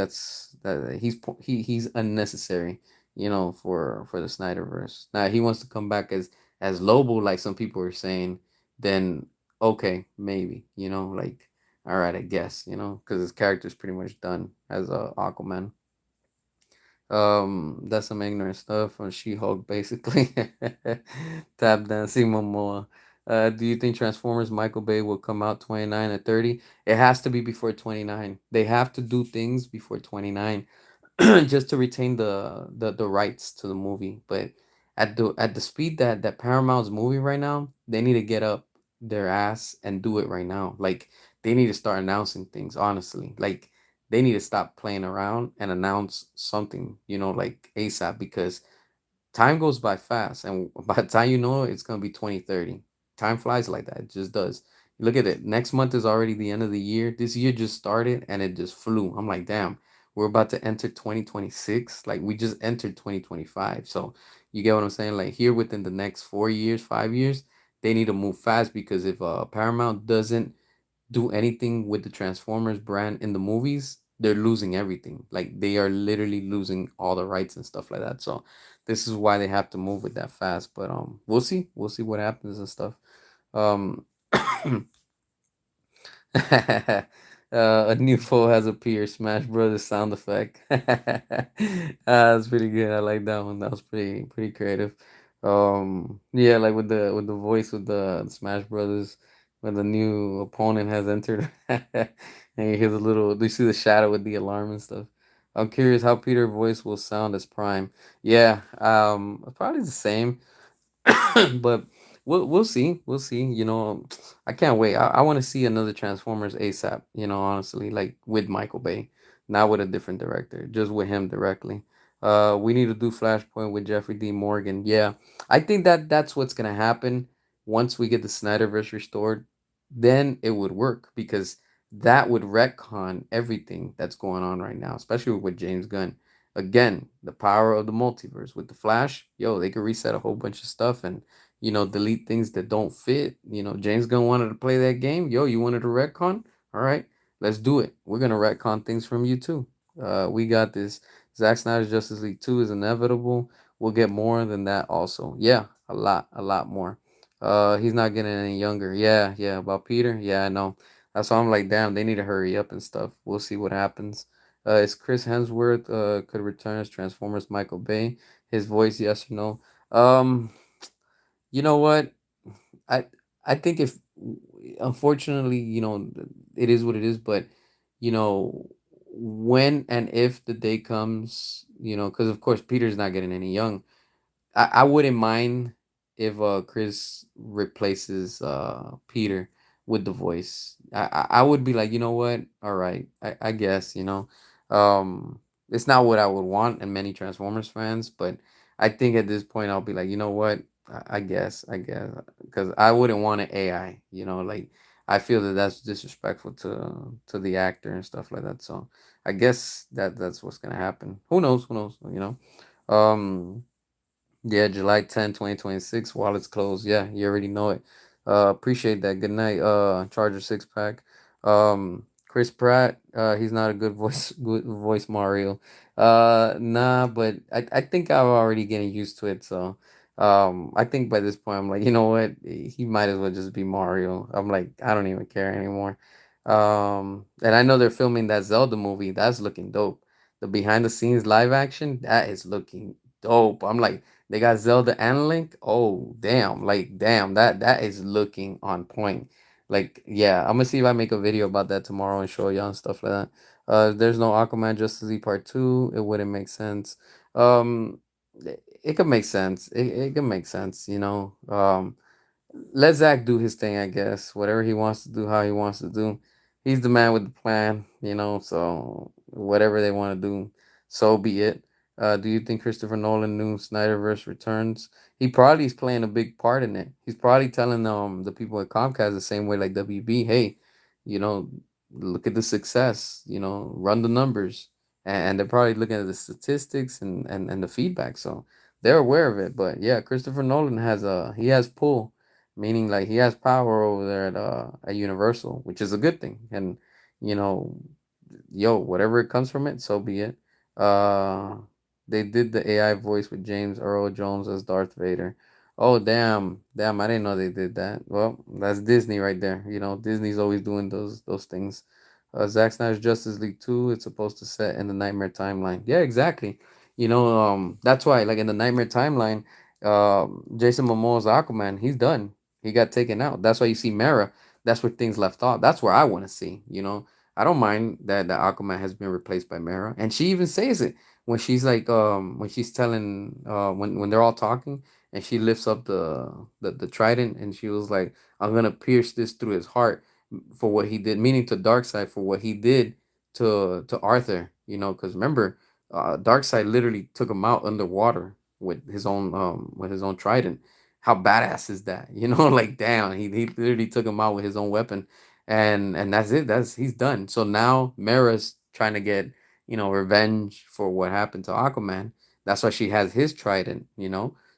he's unnecessary. For the Snyderverse. Now he wants to come back as Lobo, like some people are saying. Then okay, maybe like, all right, I guess, because his character's pretty much done as Aquaman. That's some ignorant stuff on She-Hulk, basically. Tap dancing Momoa. Do you think Transformers Michael Bay will come out 29 or 30? It has to be before 29. They have to do things before 29, just to retain the rights to the movie. But at the speed that Paramount's moving right now, they need to get up their ass and do it right now. Like they need to start announcing things, honestly. Like they need to stop playing around and announce something, like ASAP, because time goes by fast, and by the time you know it, it's gonna be 2030. Time flies like that. It just does. Look at it. Next month is already the end of the year. This year just started and it just flew. I'm like, damn, we're about to enter 2026. Like we just entered 2025. So you get what I'm saying? Like here within the next 4 years, 5 years, they need to move fast, because if Paramount doesn't do anything with the Transformers brand in the movies, they're losing everything. Like they are literally losing all the rights and stuff like that. So this is why they have to move it that fast. But we'll see. We'll see what happens and stuff. Um a new foe has appeared. Smash Brothers sound effect. That's pretty good. I like that one. That was pretty creative. Yeah, like with the voice with the Smash Brothers when the new opponent has entered, and you hear the little. You see the shadow with the alarm and stuff. I'm curious how Peter's voice will sound as Prime. Yeah, probably the same. But we'll see. We'll see. I can't wait. I want to see another Transformers ASAP. Honestly, like with Michael Bay, not with a different director, just with him directly. We need to do Flashpoint with Jeffrey D. Morgan. Yeah, I think that's what's gonna happen once we get the Snyderverse restored. Then it would work, because that would retcon everything that's going on right now, especially with James Gunn. Again, the power of the multiverse with the Flash. Yo, they could reset a whole bunch of stuff and delete things that don't fit. James Gunn wanted to play that game. Yo, you wanted to retcon? All right, let's do it. We're gonna retcon things from you too. We got this. Zack Snyder's Justice League 2 is inevitable. We'll get more than that also. Yeah, a lot more. He's not getting any younger. Yeah, yeah. About Peter. Yeah, I know. That's why I'm like, damn, they need to hurry up and stuff. We'll see what happens. Is Chris Hemsworth could return as Transformers Michael Bay? His voice, yes or no? Um, you know what? I I think if unfortunately, it is what it is, but you know, when and if the day comes, because of course Peter's not getting any young. I wouldn't mind if Chris replaces Peter with the voice. I would be like, you know what? All right, I guess, Um it's not what I would want in many Transformers fans, but I think at this point I'll be like, you know what? I guess because I wouldn't want an AI, like I feel that that's disrespectful to the actor and stuff like that. So I guess that's what's gonna happen. Who knows? Who knows? Um yeah, July 10th, 2026. Wallet's closed. Yeah, you already know it. Appreciate that. Good night, Charger six pack. Chris Pratt, he's not a good voice Mario. Nah, but I think I'm already getting used to it. So, I think by this point I'm like, you know what? He might as well just be Mario. I'm like, I don't even care anymore. And I know they're filming that Zelda movie. That's looking dope. The behind the scenes live action, that is looking dope. I'm like, they got Zelda and Link. Oh, damn. Like, damn, that is looking on point. Like, yeah, I'm gonna see if I make a video about that tomorrow and show y'all and stuff like that. There's no Aquaman Justice League Part 2. It wouldn't make sense. It could make sense. It could make sense, let Zach do his thing, I guess. Whatever he wants to do, how he wants to do. He's the man with the plan, so whatever they want to do, so be it. Do you think Christopher Nolan knew Snyderverse returns? He probably is playing a big part in it. He's probably telling the people at Comcast the same way like WB, hey, you know, look at the success, run the numbers. And they're probably looking at the statistics and the feedback. So they're aware of it. But yeah, Christopher Nolan he has pull, meaning like he has power over there at Universal, which is a good thing. And you know, whatever it comes from it, so be it. Uh, they did the AI voice with James Earl Jones as Darth Vader. Oh damn, damn! I didn't know they did that. Well, that's Disney right there. Disney's always doing those things. Zack Snyder's Justice League 2. It's supposed to set in the Nightmare timeline. Yeah, exactly. That's why, like in the Nightmare timeline, Jason Momoa's Aquaman. He's done. He got taken out. That's why you see Mara. That's where things left off. That's where I want to see. I don't mind that the Aquaman has been replaced by Mara, and she even says it when she's like, when she's telling, when they're all talking, and she lifts up the trident, and she was like, "I'm gonna pierce this through his heart for what he did," meaning to Darkseid for what he did to Arthur. Because remember, Darkseid literally took him out underwater with his own trident. How badass is that? Like damn, he literally took him out with his own weapon, and that's it. That's he's done. So now Mara's trying to get revenge for what happened to Aquaman. That's why she has his trident.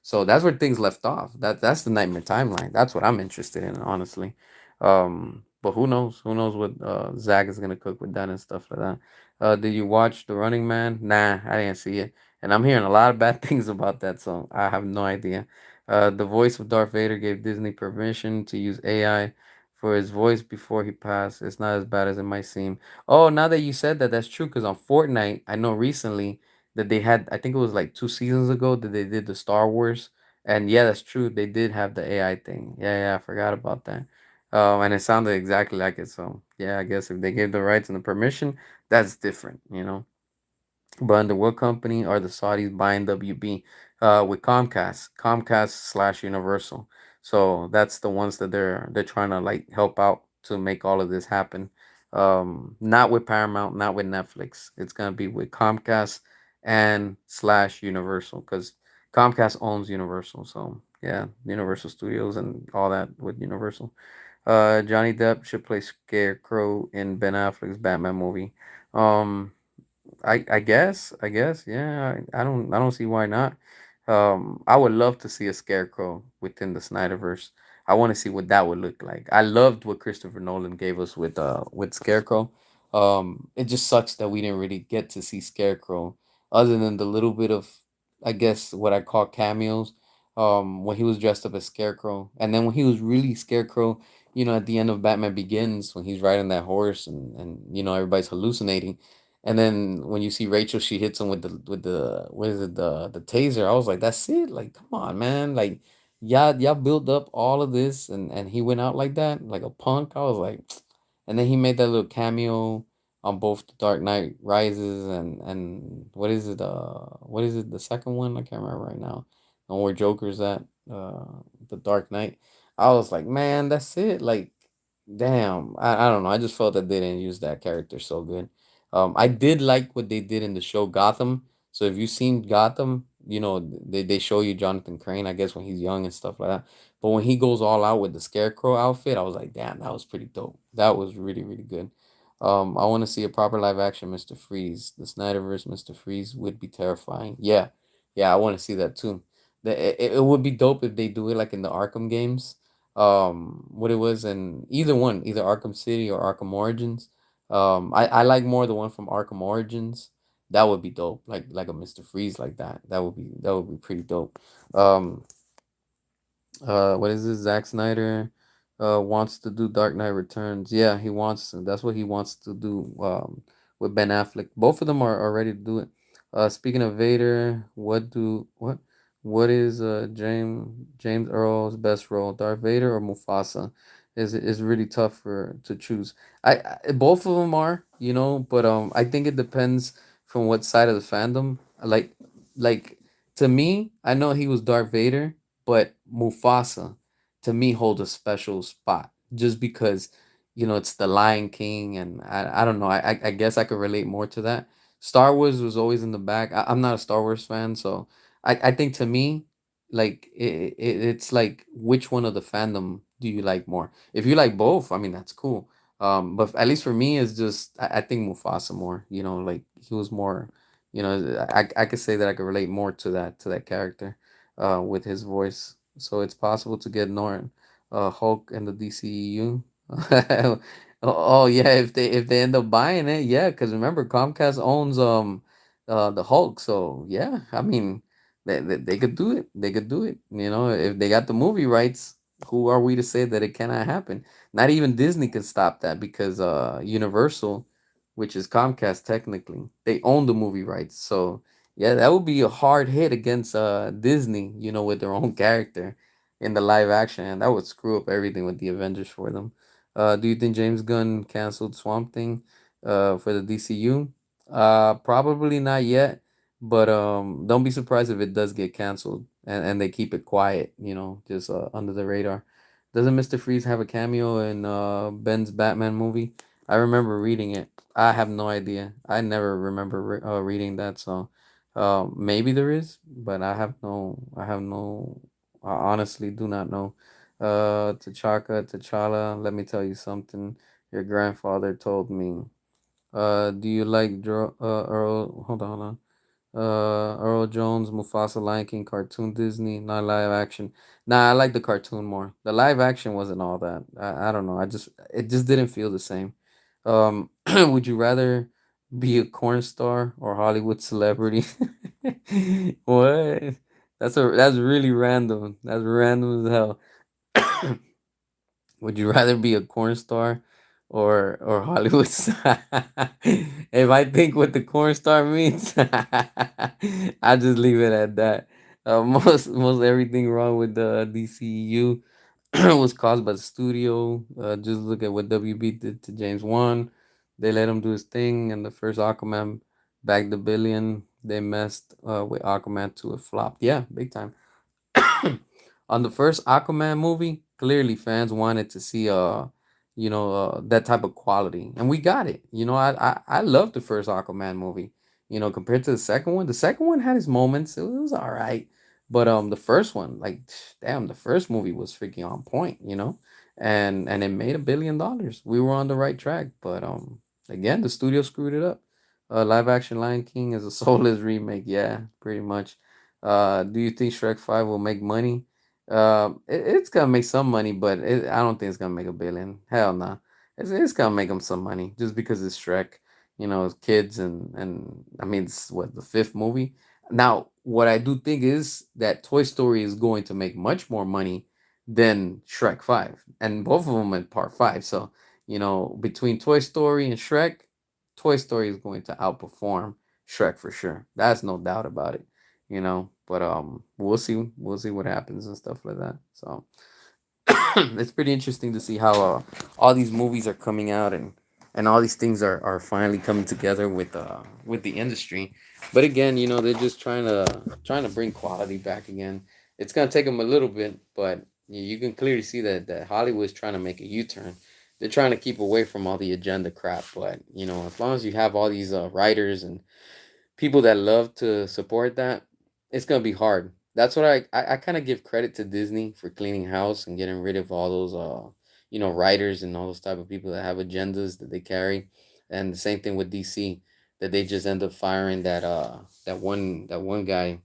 So that's where things left off. That's the Nightmare timeline. That's what I'm interested in, honestly. But who knows? Who knows what Zack is gonna cook with that and stuff like that. Did you watch The Running Man? Nah, I didn't see it, and I'm hearing a lot of bad things about that, so I have no idea. The voice of Darth Vader gave Disney permission to use AI for his voice before he passed. It's not as bad as it might seem. Oh, now that you said that, that's true. Because on Fortnite, I know recently that they had, I think it was like 2 seasons ago that they did the Star Wars. And yeah, that's true. They did have the AI thing. Yeah, yeah, I forgot about that. And it sounded exactly like it. So yeah, I guess if they gave the rights and the permission, that's different. But under what company are the Saudis buying WB? With Comcast / Universal. So that's the ones that they're trying to like help out to make all of this happen. Not with Paramount, not with Netflix. It's gonna be with Comcast and / Universal because Comcast owns Universal. So yeah, Universal Studios and all that with Universal. Johnny Depp should play Scarecrow in Ben Affleck's Batman movie. Um, I guess yeah. I don't see why not. I would love to see a Scarecrow within the Snyderverse. I want to see what that would look like. I loved what Christopher Nolan gave us with Scarecrow. It just sucks that we didn't really get to see Scarecrow other than the little bit of, I guess, what I call cameos. when he was dressed up as Scarecrow, and then when he was really Scarecrow, at the end of Batman Begins, when he's riding that horse, and everybody's hallucinating, and then when you see Rachel, she hits him with the what is it, the taser. I was like, that's it. Like, come on, man. Like, y'all built up all of this, and he went out like that, like a punk. I was like, and then he made that little cameo on both the Dark Knight Rises and what is it, the second one? I can't remember right now. And where Joker's at, uh, the Dark Knight. I was like, man, that's it. Like, damn. I don't know. I just felt that they didn't use that character so good. I did like what they did in the show Gotham. So if you've seen Gotham, they show you Jonathan Crane, I guess, when he's young and stuff like that. But when he goes all out with the Scarecrow outfit, I was like, damn, that was pretty dope. That was really, really good. I want to see a proper live action Mr. Freeze. The Snyderverse Mr. Freeze would be terrifying. Yeah, yeah, I want to see that too. It would be dope if they do it like in the Arkham games. What it was in either one, either Arkham City or Arkham Origins. I like more the one from Arkham Origins. That would be dope, like a Mr. Freeze like that. That would be pretty dope. Um, what is this? Zack Snyder wants to do Dark Knight Returns. Yeah, he wants to. That's what he wants to do with Ben Affleck. Both of them are ready to do it. Speaking of Vader, what is James Earl's best role? Darth Vader or Mufasa? Is really tough for to choose. Both of them are, but I think it depends from what side of the fandom. Like to me, I know he was Darth Vader, but Mufasa to me holds a special spot just because it's the Lion King, and I don't know, I guess I could relate more to that. Star Wars was always in the back. I'm not a Star Wars fan, so I think to me, like it's like, which one of the fandom do you like more? If you like both, I mean, that's cool. But at least for me, it's just I think Mufasa more. Like he was more. I could say that I could relate more to that character with his voice. So it's possible to get Norton, Hulk, and the DCEU. Oh yeah, if they end up buying it, yeah, because remember Comcast owns the Hulk, so yeah, I mean they could do it. They could do it. If they got the movie rights, who are we to say that it cannot happen? Not even Disney can stop that because Universal, which is Comcast technically, they own the movie rights. So yeah, that would be a hard hit against Disney, with their own character in the live action, and that would screw up everything with the Avengers for them. Do you think James Gunn canceled Swamp Thing for the DCU? Probably not yet, but don't be surprised if it does get canceled and they keep it quiet, just under the radar. Doesn't Mr. Freeze have a cameo in Ben's Batman movie? I remember reading it. I have no idea. I never remember reading that, so maybe there is, but I have no. I honestly do not know. T'Challa, let me tell you something. Your grandfather told me. Do you like Earl? Hold on, hold on. Earl Jones, Mufasa, Lion King, cartoon Disney, not live action. Nah, I like the cartoon more. The live action wasn't all that. I don't know. It just didn't feel the same. Would you rather be a corn star or Hollywood celebrity? What? That's really random. That's random as hell. Would you rather be a corn star or Hollywood star? If I think what the corn star means, I just leave it at that. Most everything wrong with the DCU was caused by the studio. Just look at what WB did to James Wan. They let him do his thing, and the first Aquaman bagged the billion. They messed with Aquaman to a flop. Yeah, big time. On the first Aquaman movie, clearly fans wanted to see that type of quality, and we got it. I love the first Aquaman movie. Compared to the second one, the second one had its moments. It was all right, but the first one, like, damn, the first movie was freaking on point. And it made $1 billion. We were on the right track, but again, the studio screwed it up. Live action Lion King is a soulless remake. Yeah, pretty much. Do you think Shrek 5 will make money? It's gonna make some money, but I don't think it's gonna make 1 billion. Hell no. It's gonna make them some money just because it's Shrek. It's kids, and I mean, it's what, the fifth movie. Now, what I do think is that Toy Story is going to make much more money than Shrek 5, and both of them in part 5. So, between Toy Story and Shrek, Toy Story is going to outperform Shrek for sure. That's no doubt about it, But we'll see. We'll see what happens and stuff like that. So, it's pretty interesting to see how all these movies are coming out, and all these things are finally coming together with the industry. But again, they're just trying to bring quality back again. It's gonna take them a little bit, but you can clearly see that Hollywood's trying to make a U-turn. They're trying to keep away from all the agenda crap, but as long as you have all these writers and people that love to support that, it's gonna be hard. That's what I kind of give credit to Disney for cleaning house and getting rid of all those writers and all those type of people that have agendas that they carry. And the same thing with DC, that they just end up firing that one guy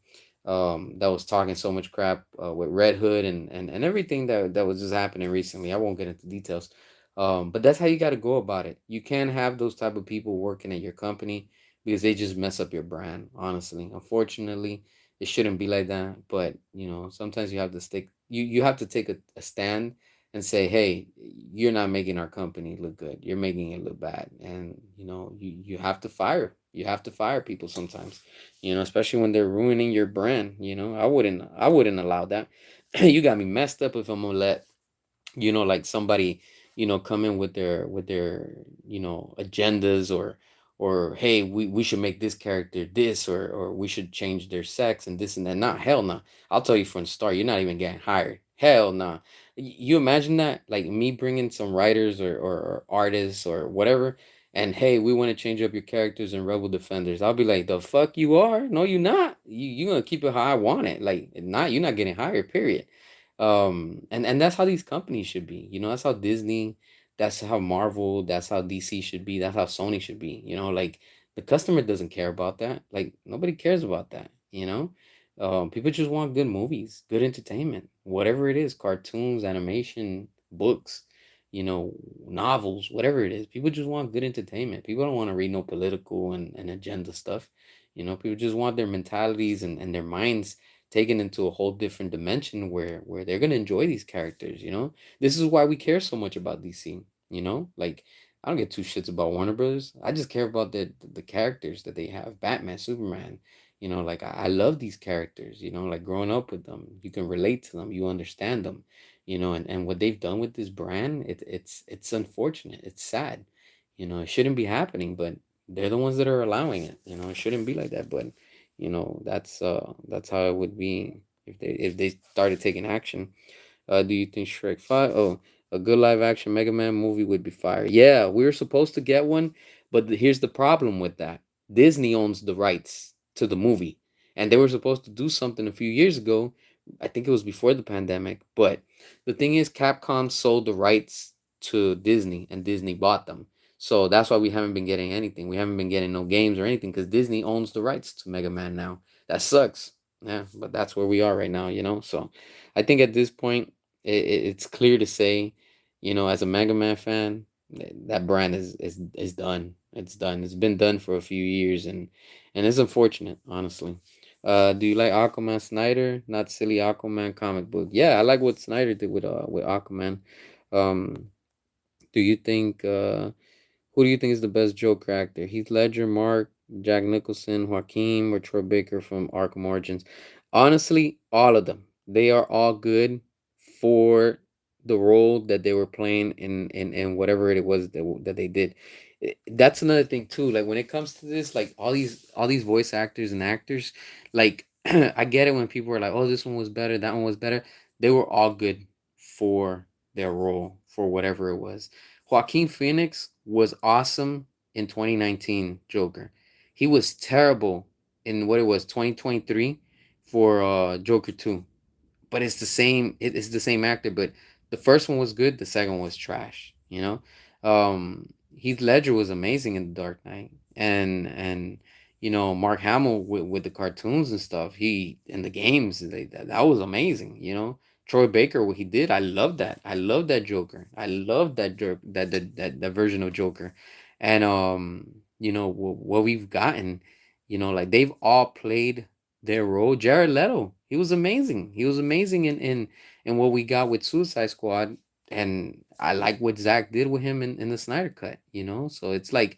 that was talking so much crap with Red Hood and everything that was just happening recently. I won't get into details. But that's how you got to go about it. You can't have those type of people working at your company because they just mess up your brand, honestly. Unfortunately, it shouldn't be like that, but sometimes you have to you have to take a stand and say, hey, you're not making our company look good. You're making it look bad. And you have to fire people sometimes, especially when they're ruining your brand. I wouldn't allow that. You got me messed up if I'm gonna let like somebody come in with their agendas, or hey, we should make this character this, or we should change their sex and this and that. Not hell no. I'll tell you from the start, you're not even getting hired. Hell no. You imagine that, like me bringing some writers or artists or whatever, and hey, we want to change up your characters in Rebel Defenders. I'll be like, the fuck you are? No, you not. You gonna keep it how I want it. Like, not, you're not getting hired, period. And that's how these companies should be. That's how Disney, that's how Marvel, that's how DC should be, that's how Sony should be. Like, the customer doesn't care about that. Like, nobody cares about that. People just want good movies, good entertainment, whatever it is, cartoons, animation, books, you know novels, whatever it is. People just want good entertainment. People don't want to read no political and agenda stuff. People just want their mentalities and their minds taken into a whole different dimension where they're gonna enjoy these characters. This is why we care so much about DC. Like, I don't get two shits about Warner Brothers. I just care about the characters that they have. Batman, Superman. Like, I love these characters. Like, growing up with them, you can relate to them, you understand them. And what they've done with this brand, it's unfortunate. It's sad. It shouldn't be happening, but they're the ones that are allowing it. It shouldn't be like that, but that's how it would be if they started taking action. Do you think Shrek 5? Oh, a good live action Mega Man movie would be fire. Yeah, we were supposed to get one, but here's the problem with that. Disney owns the rights to the movie, and they were supposed to do something a few years ago. I think it was before the pandemic, but the thing is, Capcom sold the rights to Disney, and Disney bought them. So that's why we haven't been getting anything. We haven't been getting no games or anything because Disney owns the rights to Mega Man now. That sucks. Yeah, but that's where we are right now. So I think at this point, it's clear to say, as a Mega Man fan, that brand is done. It's done. It's been done for a few years, and it's unfortunate, honestly. Do you like Aquaman Snyder? Not silly Aquaman comic book. Yeah, I like what Snyder did with Aquaman. Um, do you think who do you think is the best Joker actor? Heath Ledger, Mark, Jack Nicholson, Joaquin, or Troy Baker from Arkham Origins? Honestly, all of them. They are all good for the role that they were playing in whatever it was that they did. That's another thing too. Like, when it comes to this, like all these voice actors and actors, like I get it when people are like, "Oh, this one was better, that one was better." They were all good for their role, for whatever it was. Joaquin Phoenix was awesome in 2019 Joker. He was terrible in what it was 2023 for Joker 2. But it's the same actor, but the first one was good, the second one was trash. Heath Ledger was amazing in The Dark Knight. And Mark Hamill with the cartoons and stuff, he in the games, that was amazing. Troy Baker, what he did, I love that. I love that Joker. I love that joke, that version of Joker. And what we've gotten, like, they've all played their role. Jared Leto, he was amazing. He was amazing in what we got with Suicide Squad, and I like what Zack did with him in the Snyder Cut. You know, so it's like,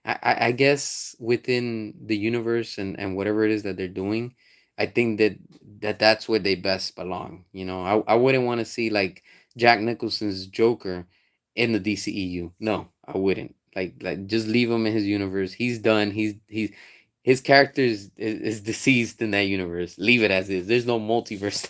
I guess within the universe and whatever it is that they're doing, I think that's where they best belong. You know, I wouldn't want to see like Jack Nicholson's Joker in the DCEU. No, I wouldn't. Like just leave him in his universe. He's done. He's his character is deceased in that universe. Leave it as is. There's no multiverse.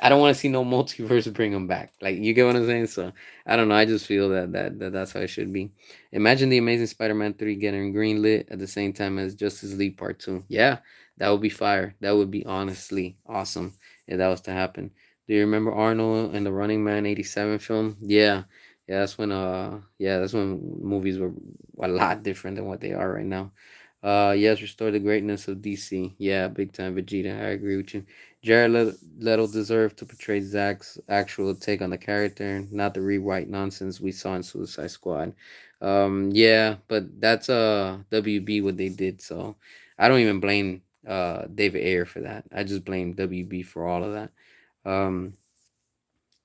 I don't want to see no multiverse bring him back. Like, you get what I'm saying? So I don't know. I just feel that's how it should be. Imagine the Amazing Spider-Man 3 getting greenlit at the same time as Justice League Part 2. Yeah, that would be fire. That would be honestly awesome if that was to happen. Do you remember Arnold and the Running Man 87 film? Yeah. Yeah, that's when movies were a lot different than what they are right now. Yes, restore the greatness of DC. Yeah, big time Vegeta. I agree with you. Leto deserved to portray Zack's actual take on the character, not the rewrite nonsense we saw in Suicide Squad. Yeah, but that's WB what they did. So I don't even blame David Ayer for that. I just blame WB for all of that. Um,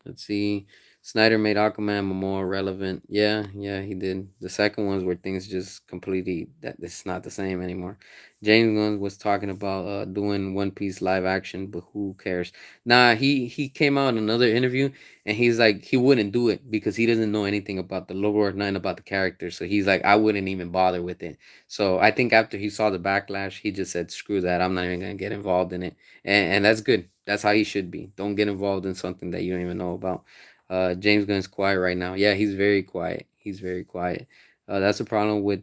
Let's see. Snyder made Aquaman more relevant. Yeah, yeah, he did. The second ones where things just completely that it's not the same anymore. James Gunn was talking about doing One Piece live action, but who cares? Nah, he came out in another interview and he's like he wouldn't do it because he doesn't know anything about the lore, nothing about the character. So he's like, I wouldn't even bother with it. So I think after he saw the backlash, he just said, screw that. I'm not even gonna get involved in it, and that's good. That's how he should be. Don't get involved in something that you don't even know about. James Gunn's quiet right now. Yeah, he's very quiet. He's very quiet. That's a problem with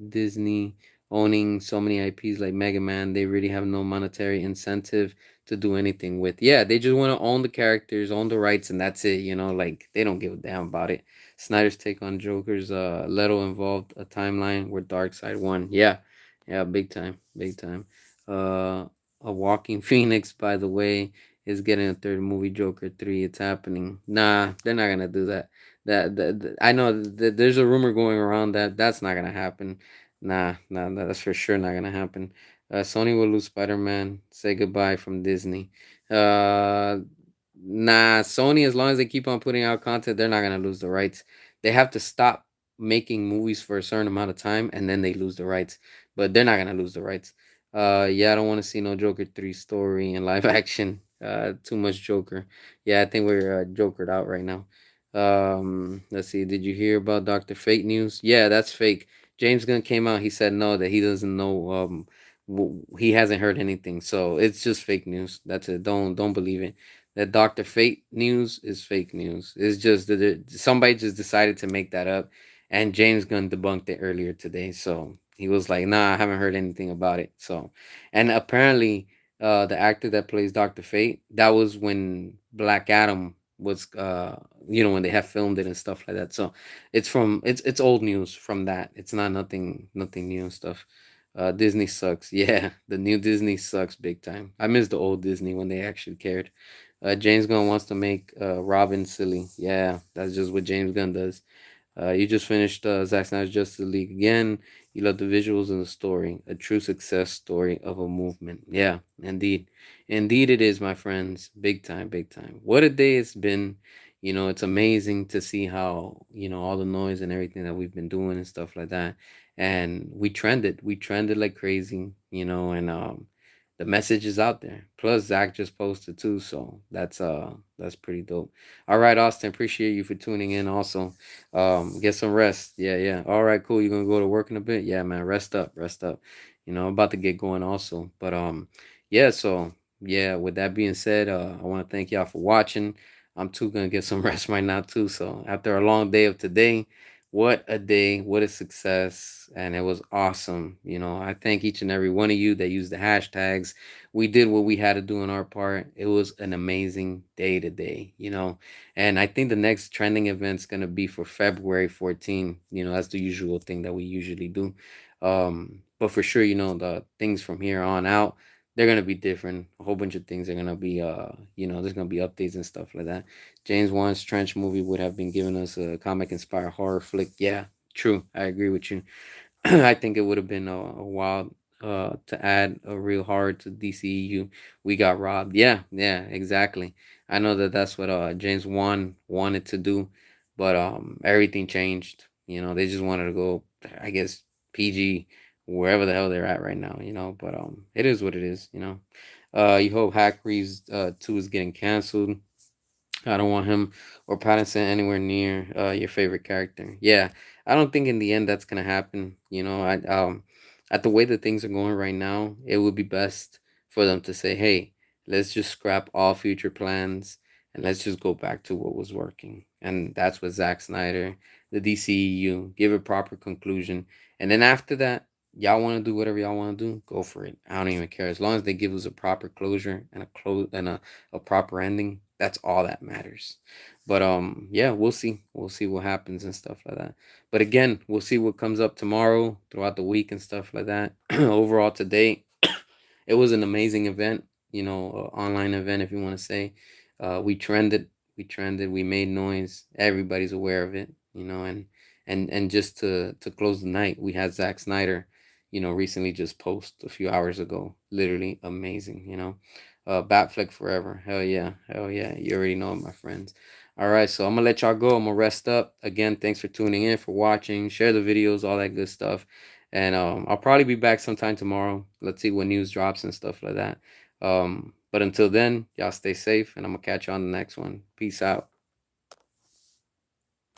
Disney owning so many IPs like Mega Man. They really have no monetary incentive to do anything with. Yeah, they just want to own the characters, own the rights, and that's it. You know, like they don't give a damn about it. Snyder's take on Joker's Leto involved a timeline where Darkseid won. Yeah, yeah, big time, big time. Uh, a walking phoenix, by the way, is getting a third movie. Joker 3. It's happening. Nah, they're not gonna do that. I know that there's a rumor going around that that's not gonna happen. Nah, that's for sure not gonna happen. Sony will lose Spider-Man. Say goodbye from Disney. Uh, Nah, Sony, as long as they keep on putting out content, they're not gonna lose the rights. They have to stop making movies for a certain amount of time, and then they lose the rights. But they're not gonna lose the rights. Yeah, I don't want to see no Joker 3 story in live action. Too much Joker. Yeah, I think we're jokered out right now. Let's see. Did you hear about Doctor Fake news? Yeah, that's fake. James Gunn came out. He said no, that he doesn't know. He hasn't heard anything. So it's just fake news. That's it. Don't believe it. That Doctor Fate news is fake news. It's just that somebody just decided to make that up, and James Gunn debunked it earlier today. So he was like, "Nah, I haven't heard anything about it." So, and apparently, the actor that plays Doctor Fate, that was when Black Adam was, when they have filmed it and stuff like that. So, it's old news from that. It's not nothing new and stuff. Disney sucks. Yeah, the new Disney sucks big time. I miss the old Disney when they actually cared. James Gunn wants to make Robin silly. Yeah, that's just what James Gunn does. You just finished Zack Snyder's Justice League again. You love the visuals and the story. A true success story of a movement. Yeah, indeed. Indeed it is, my friends. Big time, big time. What a day it's been. It's amazing to see how, all the noise and everything that we've been doing and stuff like that. And we trended. We trended like crazy, and the message is out there. Plus Zach just posted too, so that's pretty dope. All right, Austin, appreciate you for tuning in also. Get some rest. Yeah, yeah. All right, cool. You're gonna go to work in a bit. Yeah, man. Rest up, rest up. I'm about to get going also. But yeah. So yeah. With that being said, I want to thank y'all for watching. I'm too gonna get some rest right now too. So after a long day of today, what a day! What a success! And it was awesome. I thank each and every one of you that used the hashtags. We did what we had to do on our part. It was an amazing day today. And I think the next trending event's gonna be for February 14. That's the usual thing that we usually do. But for sure, the things from here on out, they're gonna be different. A whole bunch of things are gonna be there's gonna be updates and stuff like that. James Wan's Trench movie would have been giving us a comic inspired horror flick. Yeah, true. I agree with you. I think it would have been a wild to add a real hard to DCEU. We got robbed. Yeah, yeah, exactly. I know that that's what James Wan wanted to do, but everything changed. You know, they just wanted to go, I guess, PG wherever the hell they're at right now. You know, but it is what it is. You know, you hope Hack Reeves 2 is getting canceled. I don't want him or Pattinson anywhere near your favorite character. Yeah, I don't think in the end that's gonna happen. You know, I at the way that things are going right now, it would be best for them to say, "Hey, let's just scrap all future plans and let's just go back to what was working." And that's what Zack Snyder, the DCEU, give a proper conclusion. And then after that, y'all want to do whatever y'all want to do, go for it. I don't even care as long as they give us a proper closure and a proper ending. That's all that matters. But yeah, we'll see. We'll see what happens and stuff like that. But again, we'll see what comes up tomorrow, throughout the week and stuff like that. Overall today, it was an amazing event, you know, online event if you want to say. We trended, we made noise. Everybody's aware of it, you know, and just to close the night, we had Zack Snyder, you know, recently just post a few hours ago. Literally amazing, you know. Batfleck forever. Hell yeah. Hell yeah. You already know it, my friends. All right, so I'm gonna let y'all go. I'm gonna rest up. Again, thanks for tuning in, for watching, share the videos, all that good stuff. And I'll probably be back sometime tomorrow. Let's see what news drops and stuff like that. But until then, y'all stay safe, and I'm gonna catch you on the next one. Peace out.